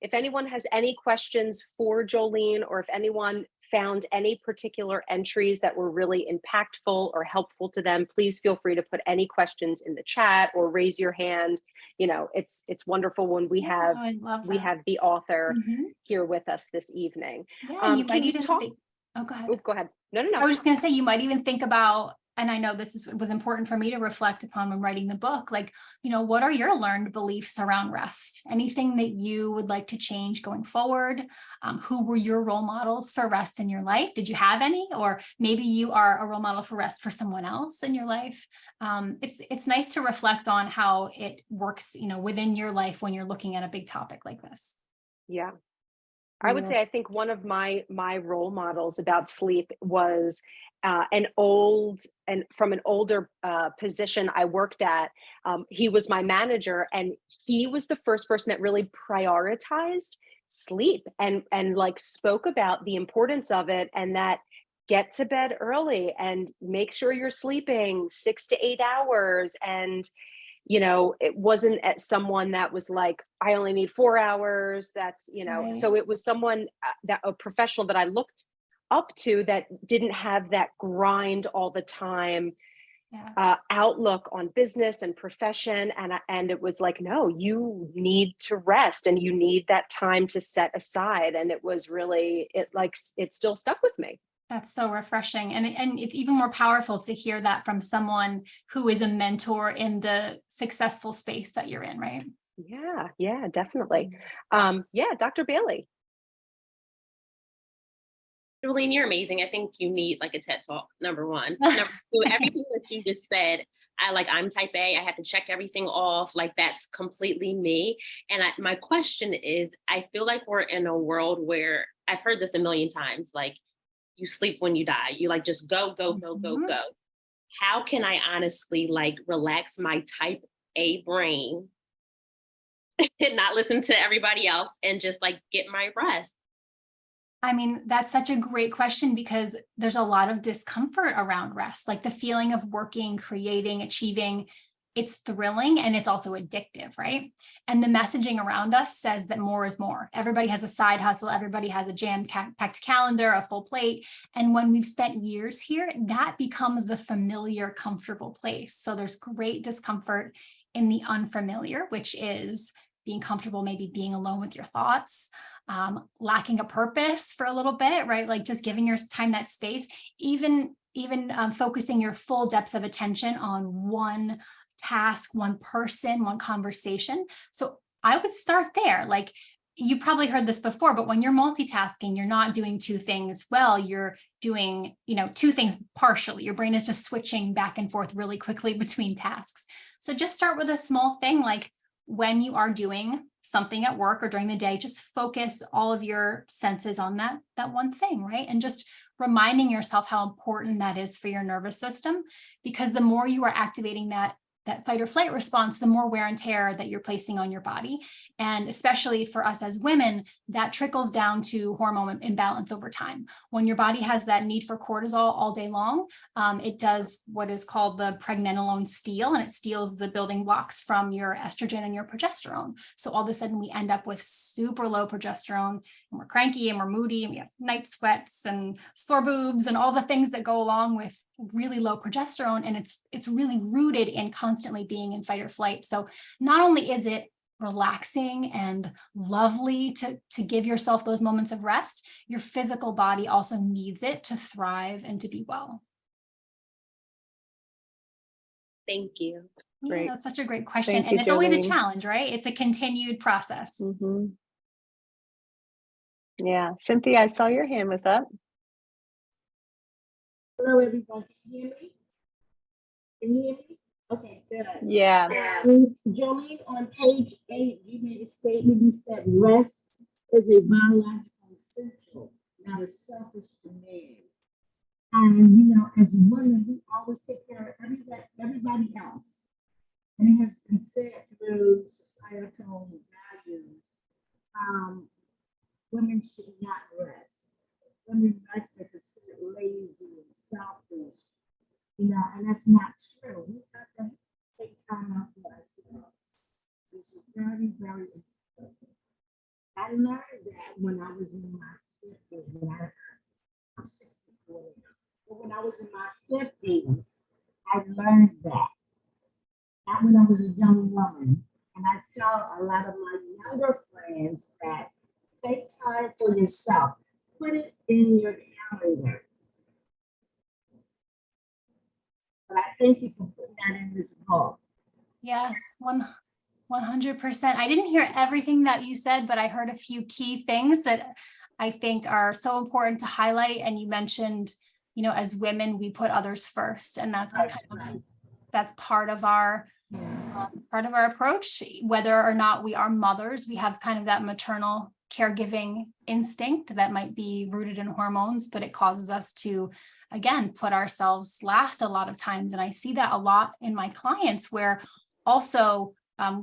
if anyone has any questions for Jolene, or if anyone found any particular entries that were really impactful or helpful to them, please feel free to put any questions in the chat or raise your hand. It's wonderful when we Yeah, have I love we that. have the author Mhm. here with us this evening. Yeah, and you Can might you even talk? think, oh, go ahead. Oh, go ahead. No. I was just going to say, you might even think about, and I know was important for me to reflect upon when writing the book, like, what are your learned beliefs around rest? Anything that you would like to change going forward? Who were your role models for rest in your life? Did you have any? Or maybe you are a role model for rest for someone else in your life. It's nice to reflect on how it works, within your life when you're looking at a big topic like this. Yeah. I would say, I think one of my role models about sleep was from an older position I worked at. He was my manager, and he was the first person that really prioritized sleep, and like spoke about the importance of it, and that get to bed early and make sure you're sleeping 6 to 8 hours. And it wasn't at someone that was like, I only need 4 hours. Right. So it was someone, that a professional that I looked up to, that didn't have that grind all the time Yes. outlook on business and profession. And it was like, no, you need to rest, and you need that time to set aside. And it was really, it still stuck with me. That's so refreshing. And it's even more powerful to hear that from someone who is a mentor in the successful space that you're in, right? Yeah, definitely. Yeah, Dr. Bailey. Jolene, you're amazing. I think you need like a TED talk, number one. Number two, everything that you just said, I'm type A. I have to check everything off. Like, that's completely me. And my question is, I feel like we're in a world where, I've heard this a million times, like, you sleep when you die. You like just go. Mhm. How can I honestly like relax my type A brain and not listen to everybody else and just like get my rest? I mean, that's such a great question, because there's a lot of discomfort around rest, like the feeling of working, creating, achieving. It's thrilling and it's also addictive, right? And the messaging around us says that more is more. Everybody has a side hustle, everybody has a jam-packed calendar, a full plate. And when we've spent years here, that becomes the familiar, comfortable place. So there's great discomfort in the unfamiliar, which is being comfortable, maybe being alone with your thoughts, lacking a purpose for a little bit, right? Like just giving your time that space, even focusing your full depth of attention on one task, one person, one conversation. So I would start there. Like, you probably heard this before, but when you're multitasking, you're not doing two things well. You're doing, two things partially. Your brain is just switching back and forth really quickly between tasks. So just start with a small thing, like when you are doing something at work or during the day, just focus all of your senses on that one thing, right? And just reminding yourself how important that is for your nervous system, because the more you are activating that fight or flight response, the more wear and tear that you're placing on your body. And especially for us as women, that trickles down to hormone imbalance over time. When your body has that need for cortisol all day long, it does what is called the pregnenolone steal, and it steals the building blocks from your estrogen and your progesterone. So all of a sudden we end up with super low progesterone, and we're cranky and we're moody, and we have night sweats and sore boobs and all the things that go along with really low progesterone. And it's really rooted in constantly being in fight or flight. So not only is it relaxing and lovely to give yourself those moments of rest, your physical body also needs it to thrive and to be well. Thank you. Yeah, Great. that's such a great question. Thank And you, it's always a Jolene. challenge, right? It's a continued process. Mhm. Yeah, Cynthia, I saw your hand was up. Hello, everyone. Can you hear me? Can you hear me? Okay, good. Yeah. Jolene, on page 8, you made a statement. You said rest is a biological essential, not a selfish demand. And you know, as women, we always take care of everybody else. And it has been said through societal values, women should not rest. Women rest are considered lazy and selfish, you know, and that's not true. We have to take time out for ourselves. This is very, very important. I learned that when I was in my 50s, I'm 64 now. But when I was in my 50s, I learned that. Not when I was a young woman. And I tell a lot of my younger friends that take time for yourself. Put it in your calendar. But I thank you for putting that in this book. Yes, 100%. I didn't hear everything that you said, but I heard a few key things that I think are so important to highlight. And you mentioned, you know, as women, we put others first, and that's that's part of our it's part of our approach. Whether or not we are mothers, we have kind of that maternal caregiving instinct that might be rooted in hormones, but it causes us to, again, put ourselves last a lot of times. And I see that a lot in my clients, where also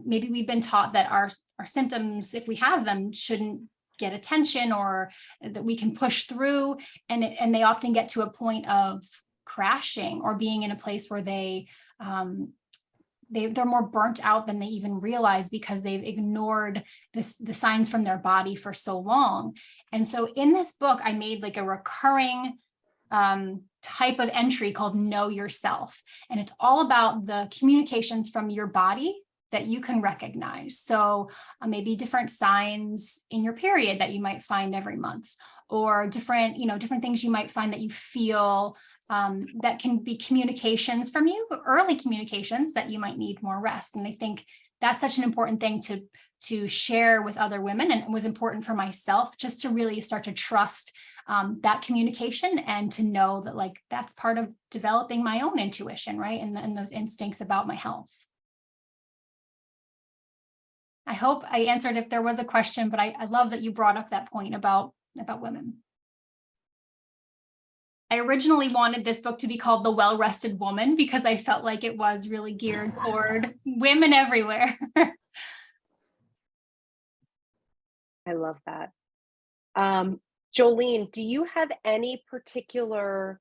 maybe we've been taught that our symptoms, if we have them, shouldn't get attention, or that we can push through. And they often get to a point of crashing or being in a place where they're more burnt out than they even realize, because they've ignored the signs from their body for so long. And so in this book, I made like a recurring type of entry called Know Yourself. And it's all about the communications from your body that you can recognize. So maybe different signs in your period that you might find every month, or different things you might find that you feel that can be communications from you, early communications that you might need more rest. And I think that's such an important thing to share with other women. And it was important for myself just to really start to trust that communication, and to know that, like, that's part of developing my own intuition, right? And those instincts about my health. I hope I answered if there was a question, but I love that you brought up that point about women. I originally wanted this book to be called The Well-Rested Woman, because I felt like it was really geared toward women everywhere. I love that. Jolene, do you have any particular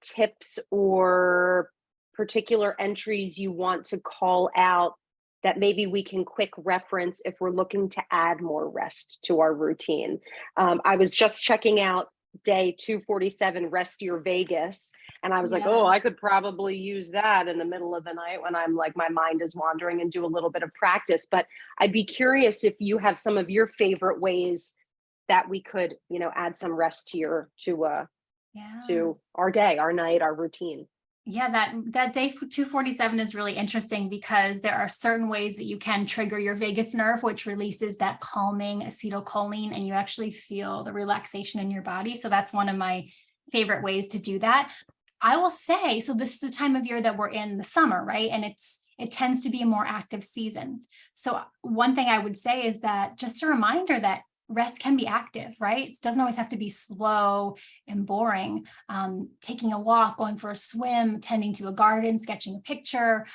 tips or particular entries you want to call out that maybe we can quick reference if we're looking to add more rest to our routine? I was just checking out day 247, Rest Your Vegas. And I was like, oh, I could probably use that in the middle of the night when I'm like, my mind is wandering, and do a little bit of practice. But I'd be curious if you have some of your favorite ways that we could, you know, add some rest to to our day, our night, our routine. Yeah, that day 247 is really interesting, because there are certain ways that you can trigger your vagus nerve, which releases that calming acetylcholine, and you actually feel the relaxation in your body. So that's one of my favorite ways to do that. I will say, so this is the time of year that we're in, the summer, right? And it tends to be a more active season. So one thing I would say is that just a reminder that rest can be active, right? It doesn't always have to be slow and boring. Taking a walk, going for a swim, tending to a garden, sketching a picture.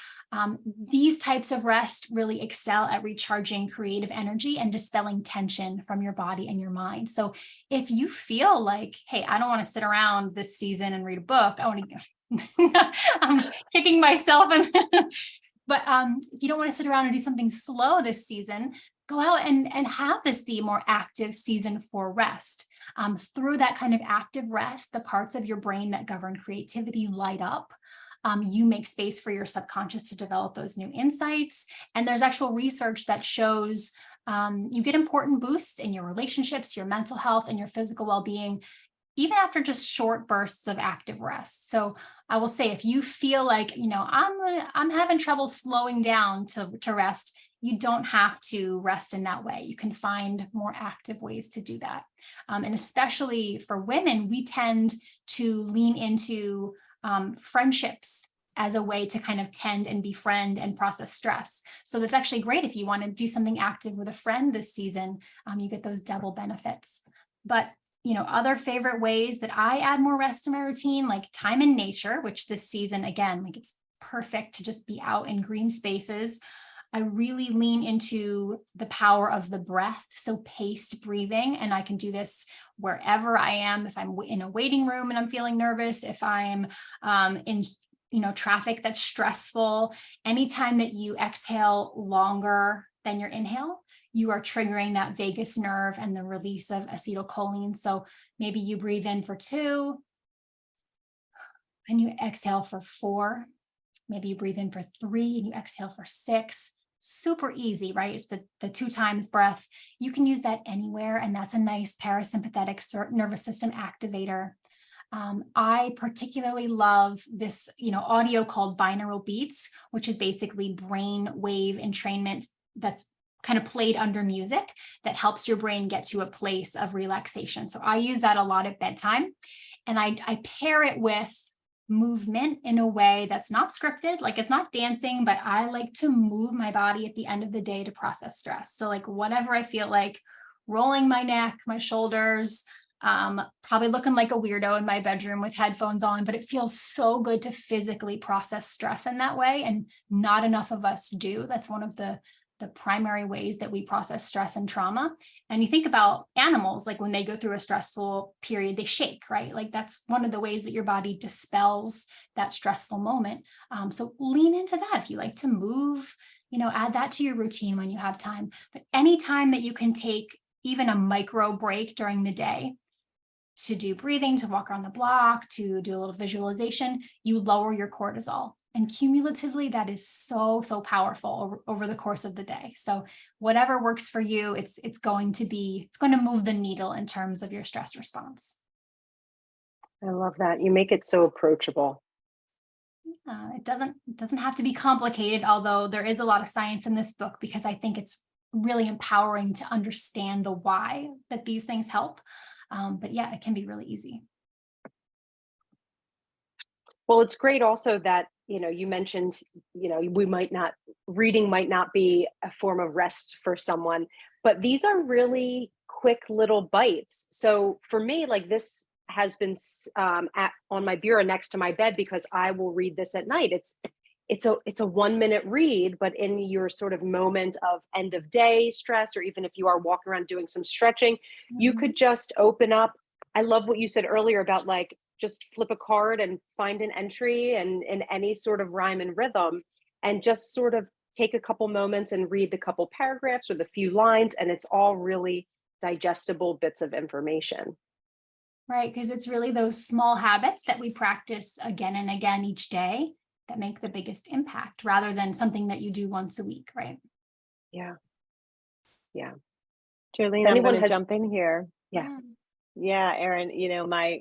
These types of rest really excel at recharging creative energy and dispelling tension from your body and your mind. So if you feel like, hey, I don't want to sit around this season and read a book, I want to, I'm kicking myself. But if you don't want to sit around and do something slow this season, go out and have this be a more active season for rest. Through that kind of active rest, the parts of your brain that govern creativity light up. You make space for your subconscious to develop those new insights. And there's actual research that shows you get important boosts in your relationships, your mental health, and your physical well-being even after just short bursts of active rest. So I will say, if you feel like, I'm having trouble slowing down to rest, you don't have to rest in that way. You can find more active ways to do that. And especially for women, we tend to lean into friendships as a way to kind of tend and befriend and process stress. So that's actually great if you want to do something active with a friend this season. You get those double benefits. But other favorite ways that I add more rest to my routine, like time in nature, which this season, again, like it's perfect to just be out in green spaces. I really lean into the power of the breath, so paced breathing, and I can do this wherever I am. If I'm in a waiting room and I'm feeling nervous, if I'm in traffic that's stressful, anytime that you exhale longer than your inhale, you are triggering that vagus nerve and the release of acetylcholine. So maybe you breathe in for 2 and you exhale for 4. Maybe you breathe in for 3 and you exhale for 6. Super easy, right? It's the 2 times breath. You can use that anywhere, and that's a nice parasympathetic nervous system activator. I particularly love this, audio called binaural beats, which is basically brain wave entrainment that's kind of played under music that helps your brain get to a place of relaxation. So I use that a lot at bedtime, and I pair it with movement in a way that's not scripted, like it's not dancing, but I like to move my body at the end of the day to process stress. So like whatever I feel like, rolling my neck, my shoulders, probably looking like a weirdo in my bedroom with headphones on, but it feels so good to physically process stress in that way. And not enough of us do. That's one of the primary ways that we process stress and trauma. And you think about animals, like when they go through a stressful period, they shake, right? Like that's one of the ways that your body dispels that stressful moment. So lean into that. If you like to move, add that to your routine when you have time. But anytime that you can take even a micro break during the day to do breathing, to walk around the block, to do a little visualization, you lower your cortisol. And cumulatively, that is so, so powerful over the course of the day. So whatever works for you, it's going to move the needle in terms of your stress response. I love that. You make it so approachable. It doesn't have to be complicated, although there is a lot of science in this book, because I think it's really empowering to understand the why that these things help. But yeah, it can be really easy. Well, it's great also that, you mentioned, reading might not be a form of rest for someone, but these are really quick little bites. So for me, like this has been on my bureau next to my bed because I will read this at night. It's a 1-minute read, but in your sort of moment of end of day stress, or even if you are walking around doing some stretching, you could just open up. I love what you said earlier about like, just flip a card and find an entry and in any sort of rhyme and rhythm, and just sort of take a couple moments and read the couple paragraphs or the few lines. And it's all really digestible bits of information. Right, because it's really those small habits that we practice again and again each day that make the biggest impact, rather than something that you do once a week, right? Yeah. Jolene, I'm going to jump in here. Yeah. Yeah, Erin,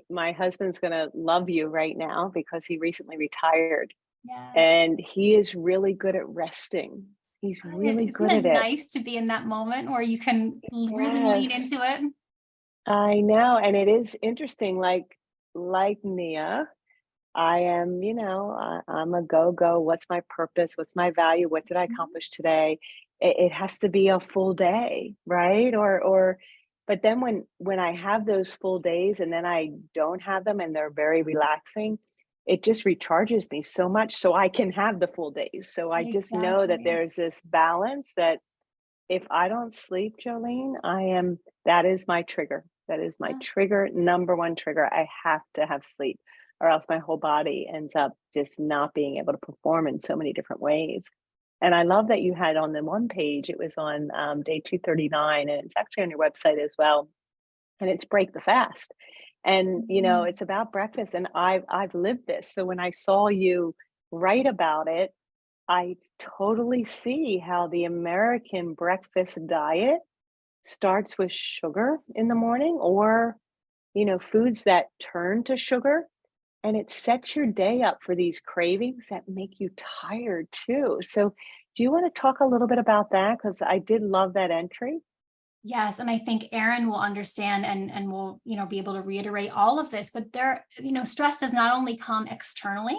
my husband's going to love you right now because he recently retired. Yes. And he is really good at resting. He's really good at it. Nice to be in that moment where you can really lean into it. I know. And it is interesting, like Nia, I am, I'm a go. What's my purpose? What's my value? What did I accomplish today? It has to be a full day, right? But then when I have those full days and then I don't have them and they're very relaxing, it just recharges me so much so I can have the full days. So I just know that there's this balance that if I don't sleep, Jolene, that is my trigger. That is my trigger, number one trigger. I have to have sleep, or else my whole body ends up just not being able to perform in so many different ways. And I love that you had on the one page, it was on day 239, and it's actually on your website as well. And it's break the fast. And, it's about breakfast. And I've lived this. So when I saw you write about it, I totally see how the American breakfast diet starts with sugar in the morning, or foods that turn to sugar, and it sets your day up for these cravings that make you tired too. So, do you want to talk a little bit about that? Because I did love that entry. Yes, and I think Aaron will understand and will, be able to reiterate all of this, but stress does not only come externally,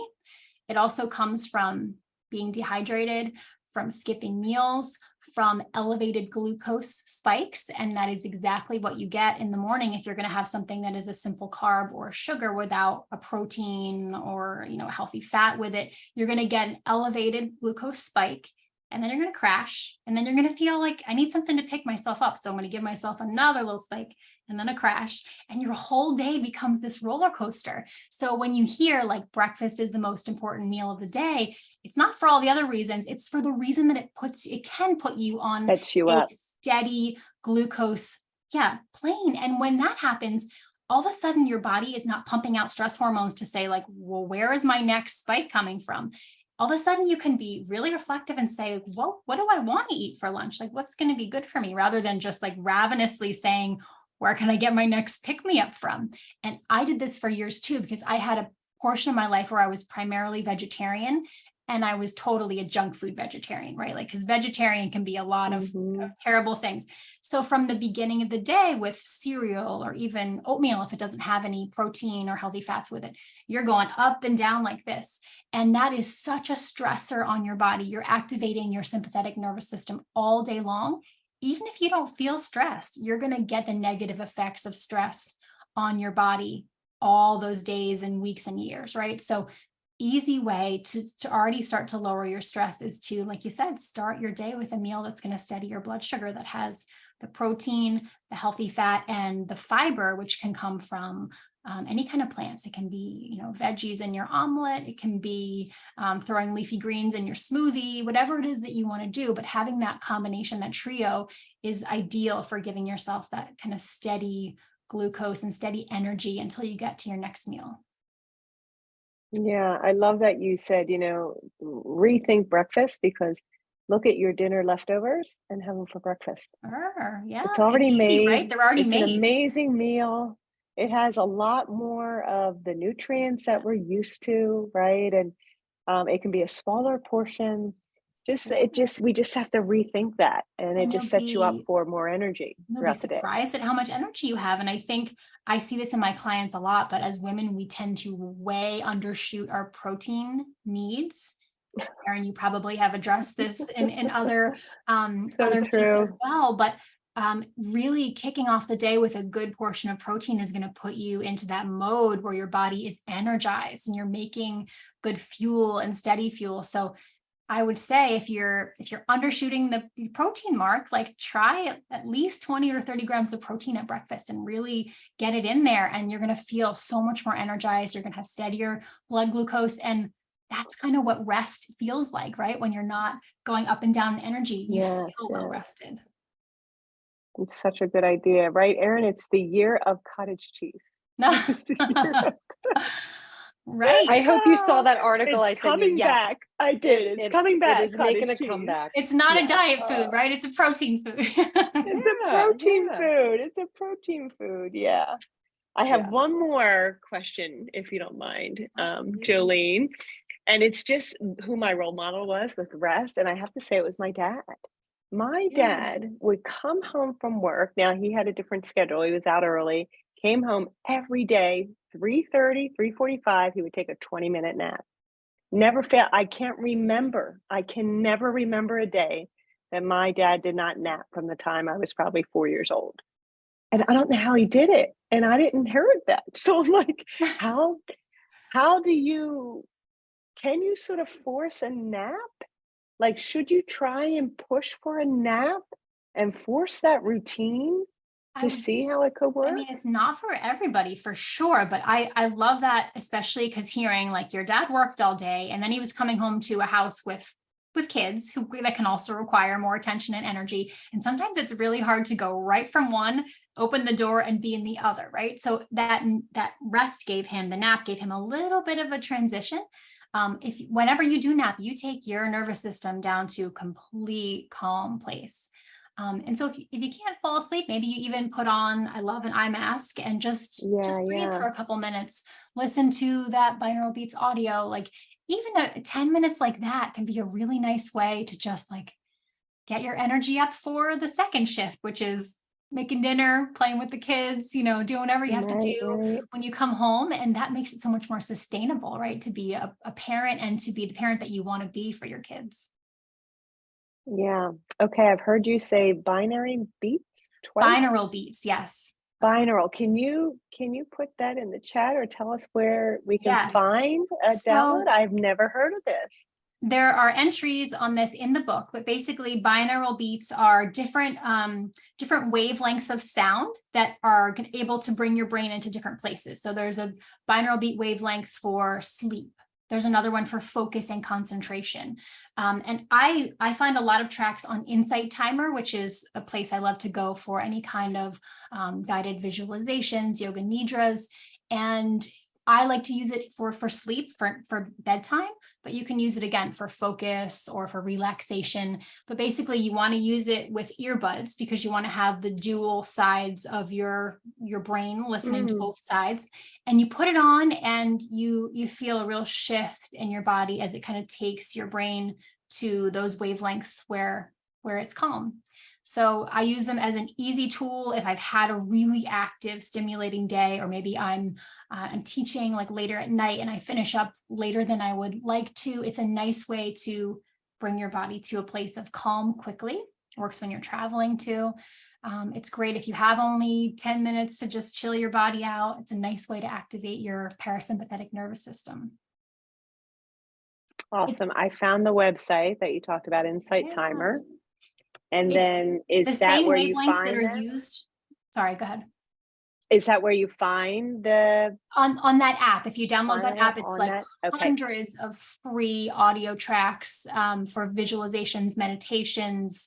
it also comes from being dehydrated, from skipping meals, from elevated glucose spikes, and that is exactly what you get in the morning if you're going to have something that is a simple carb or sugar without a protein or, a healthy fat with it. You're going to get an elevated glucose spike, and then you're going to crash, and then you're going to feel like I need something to pick myself up. So I'm going to give myself another little spike and then a crash, and your whole day becomes this roller coaster. So when you hear like breakfast is the most important meal of the day, it's not for all the other reasons. It's for the reason that it can put you on Sets you a up. steady glucose, plane. And when that happens, all of a sudden your body is not pumping out stress hormones to say like, well, where is my next spike coming from? All of a sudden you can be really reflective and say, well, what do I want to eat for lunch? Like, what's going to be good for me, rather than just like ravenously saying, where can I get my next pick me up from? And I did this for years too, because I had a portion of my life where I was primarily vegetarian, and I was totally a junk food vegetarian, right? Like, because vegetarian can be a lot of terrible things. So from the beginning of the day with cereal or even oatmeal, if it doesn't have any protein or healthy fats with it, you're going up and down like this. And that is such a stressor on your body. You're activating your sympathetic nervous system all day long. Even if you don't feel stressed, you're going to get the negative effects of stress on your body all those days and weeks and years, right? So easy way to already start to lower your stress is to, like you said, start your day with a meal that's going to steady your blood sugar, that has the protein, the healthy fat, and the fiber, which can come from any kind of plants. It can be, veggies in your omelet. It can be throwing leafy greens in your smoothie, whatever it is that you want to do. But having that combination, that trio, is ideal for giving yourself that kind of steady glucose and steady energy until you get to your next meal. Yeah, I love that you said, rethink breakfast, because look at your dinner leftovers and have them for breakfast. Yeah, It's already easy, made. right? They're already It's made. an amazing meal. It has a lot more of the nutrients that we're used to, right? And it can be a smaller portion. We just have to rethink that, and it And just sets you up for more energy you'll be throughout the day. surprised at how much energy you have. And I think I see this in my clients a lot, but as women, we tend to way undershoot our protein needs. Erin, you probably have addressed this in other other meets as well, but really kicking off the day with a good portion of protein is going to put you into that mode where your body is energized and you're making good fuel and steady fuel. So I would say if you're undershooting the protein mark, like try at least 20 or 30 grams of protein at breakfast and really get it in there. And you're going to feel so much more energized. You're going to have steadier blood glucose. And that's kind of what rest feels like, right? When you're not going up and down in energy, you feel well rested. It's such a good idea, right, Erin? It's the year of cottage cheese. Right. I hope you saw that article. It's coming back. I did. It's coming back. It is making a comeback. It's not a diet food, right? It's a protein food. It's a protein food. It's a protein food. Yeah. I have one more question, if you don't mind, Jolene. And it's just who my role model was with rest. And I have to say it was my dad. My dad would come home from work. Now, he had a different schedule. He was out early, came home every day, 3:30, 3:45. He would take a 20-minute nap. Never failed. I can never remember a day that my dad did not nap from the time I was probably 4 years old. And I don't know how he did it. And I didn't inherit that. So I'm like, how can you sort of force a nap? Like, should you try and push for a nap and force that routine to see how it could work? I mean, it's not for everybody for sure, but I love that, especially because hearing like your dad worked all day and then he was coming home to a house with kids that can also require more attention and energy. And sometimes it's really hard to go right from one, open the door and be in the other, right? So that rest the nap gave him a little bit of a transition. Whenever you do nap, you take your nervous system down to a complete calm place. And so if you can't fall asleep, maybe you even put on, I love an eye mask, and just breathe for a couple minutes, listen to that binaural beats audio. Like even 10 minutes like that can be a really nice way to just like get your energy up for the second shift, which is making dinner, playing with the kids, you know, doing whatever you have to do when you come home. And that makes it so much more sustainable, right? To be a parent and to be the parent that you want to be for your kids. Yeah. Okay. I've heard you say binary beats twice. Binaural beats. Yes. Binaural. Can you put that in the chat or tell us where we can Yes. find a So- download? I've never heard of this. There are entries on this in the book, but basically binaural beats are different wavelengths of sound that are able to bring your brain into different places. So there's a binaural beat wavelength for sleep. There's another one for focus and concentration. And I find a lot of tracks on Insight Timer, which is a place I love to go for any kind of guided visualizations, yoga nidras. And I like to use it for sleep, for bedtime, but you can use it again for focus or for relaxation. But basically you want to use it with earbuds because you want to have the dual sides of your brain listening to both sides. And you put it on and you feel a real shift in your body as it kind of takes your brain to those wavelengths where it's calm. So I use them as an easy tool if I've had a really active, stimulating day, or maybe I'm teaching like later at night and I finish up later than I would like to. It's a nice way to bring your body to a place of calm quickly. It works when you're traveling too. It's great if you have only 10 minutes to just chill your body out. It's a nice way to activate your parasympathetic nervous system. Awesome. I found the website that you talked about, Insight Timer. And then is that where you find that are used? Sorry, go ahead. Is that where you find the on that app? If you download that app, it's like Okay. hundreds of free audio tracks for visualizations, meditations,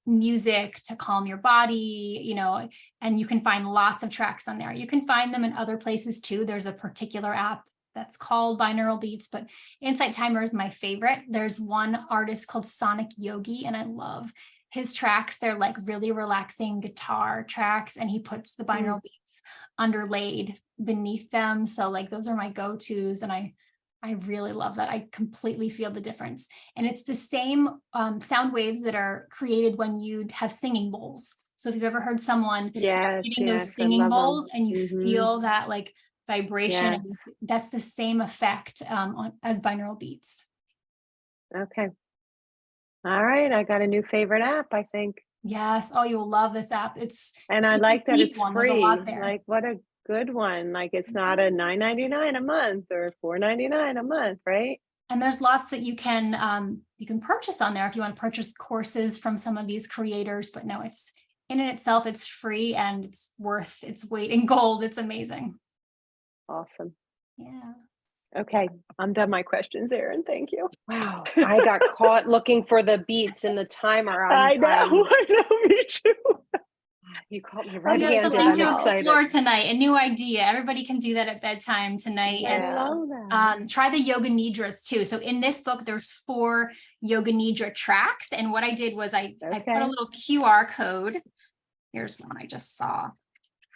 music to calm your body, you know, and you can find lots of tracks on there. You can find them in other places too. There's a particular app that's called Binaural Beats, but Insight Timer is my favorite. There's one artist called Sonic Yogi, and I love his tracks. They're like really relaxing guitar tracks, and he puts the binaural beats underlaid beneath them. So like those are my go-tos, and I really love that. I completely feel the difference. And it's the same sound waves that are created when you have singing bowls. So if you've ever heard someone eating those singing bowls and you feel that like vibration, and that's the same effect as binaural beats. Okay. All right. I got a new favorite app, I think. Yes. Oh, you'll love this app. And I like that it's one. free. There's a lot there. Like what a good one. Like it's not a $9.99 a month or $4.99 a month, right? And there's lots that you can purchase on there if you want to purchase courses from some of these creators. But no, it's in itself, it's free and it's worth its weight in gold. It's amazing. Awesome. Yeah. Okay, I'm done my questions, Erin. Thank you. Wow, I got caught looking for the beats in the timer. I know, me too. You caught me Well, red-handed. something I'm to excited. explore tonight, a new idea. Everybody can do that at bedtime tonight. I And love that. try the yoga nidras too. So in this book, there's 4 yoga nidra tracks. And what I did was I put a little QR code. Here's one I just saw.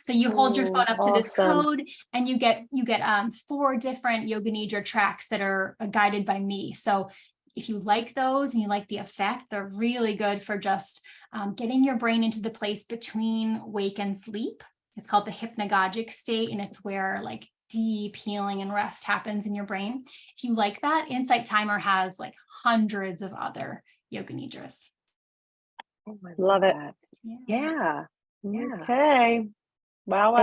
So you hold your phone up to this code and you get 4 different yoga nidra tracks that are guided by me. So if you like those and you like the effect, they're really good for just getting your brain into the place between wake and sleep. It's called the hypnagogic state, and it's where like deep healing and rest happens in your brain. If you like that, Insight Timer has like hundreds of other yoga nidras. Oh, I love it. Yeah. Okay. Wow.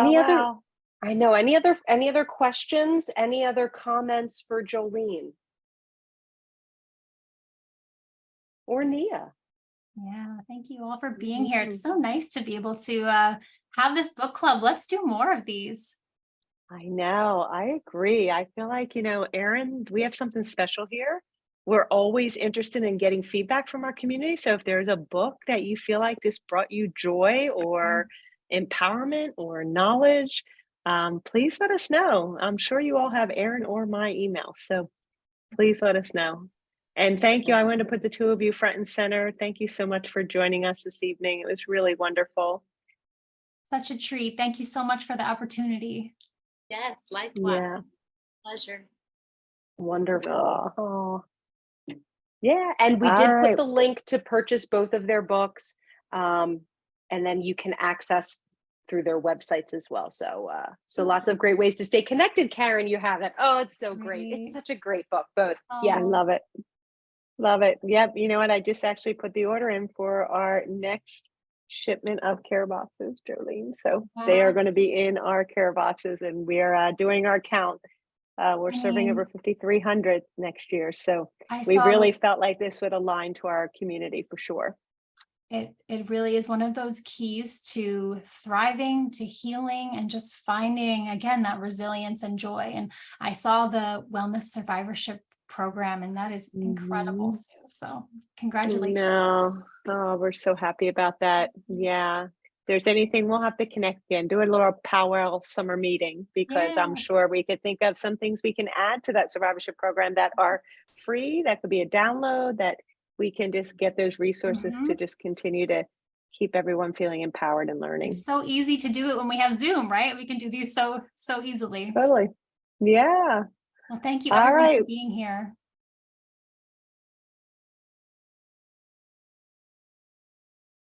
I know. Any other questions? Any other comments for Jolene or Nia? Yeah, thank you all for being here. It's so nice to be able to have this book club. Let's do more of these. I know. I agree. I feel like, Erin, we have something special here. We're always interested in getting feedback from our community. So if there's a book that you feel like this brought you joy or empowerment or knowledge, please let us know. I'm sure you all have Erin or my email. So please let us know. And thank you. I wanted to put the two of you front and center. Thank you so much for joining us this evening. It was really wonderful. Such a treat. Thank you so much for the opportunity. Yes, likewise. Yeah. Pleasure. Wonderful. Oh, Yeah, and we All did right. put the link to purchase both of their books, and then you can access through their websites as well. So, so lots of great ways to stay connected. Karen, you have it. Oh, it's so great! Great. It's such a great book. Both. I Yeah. Oh, love it. Love it. Yep. You know what? I just actually put the order in for our next shipment of care boxes, Jolene. So they are wow. going to be in our care boxes, and we are doing our count. We're I serving mean, over 5,300 next year. So I we saw really felt like this would align to our community for sure. it really is one of those keys to thriving, to healing, and just finding again that resilience and joy. And I saw the wellness survivorship program, and that is incredible, Mhm. Sue. So congratulations. No. Oh, we're so happy about that. Yeah. If there's anything, we'll have to connect again, do a little powwow summer meeting, because I'm Yeah. sure we could think of some things we can add to that survivorship program that are free, that could be a download, that we can just get those resources to Mhm. just continue to keep everyone feeling empowered and learning. It's so easy to do it when we have Zoom, right? We can do these so easily. Totally. Yeah. Well, thank you All everyone right. for being here.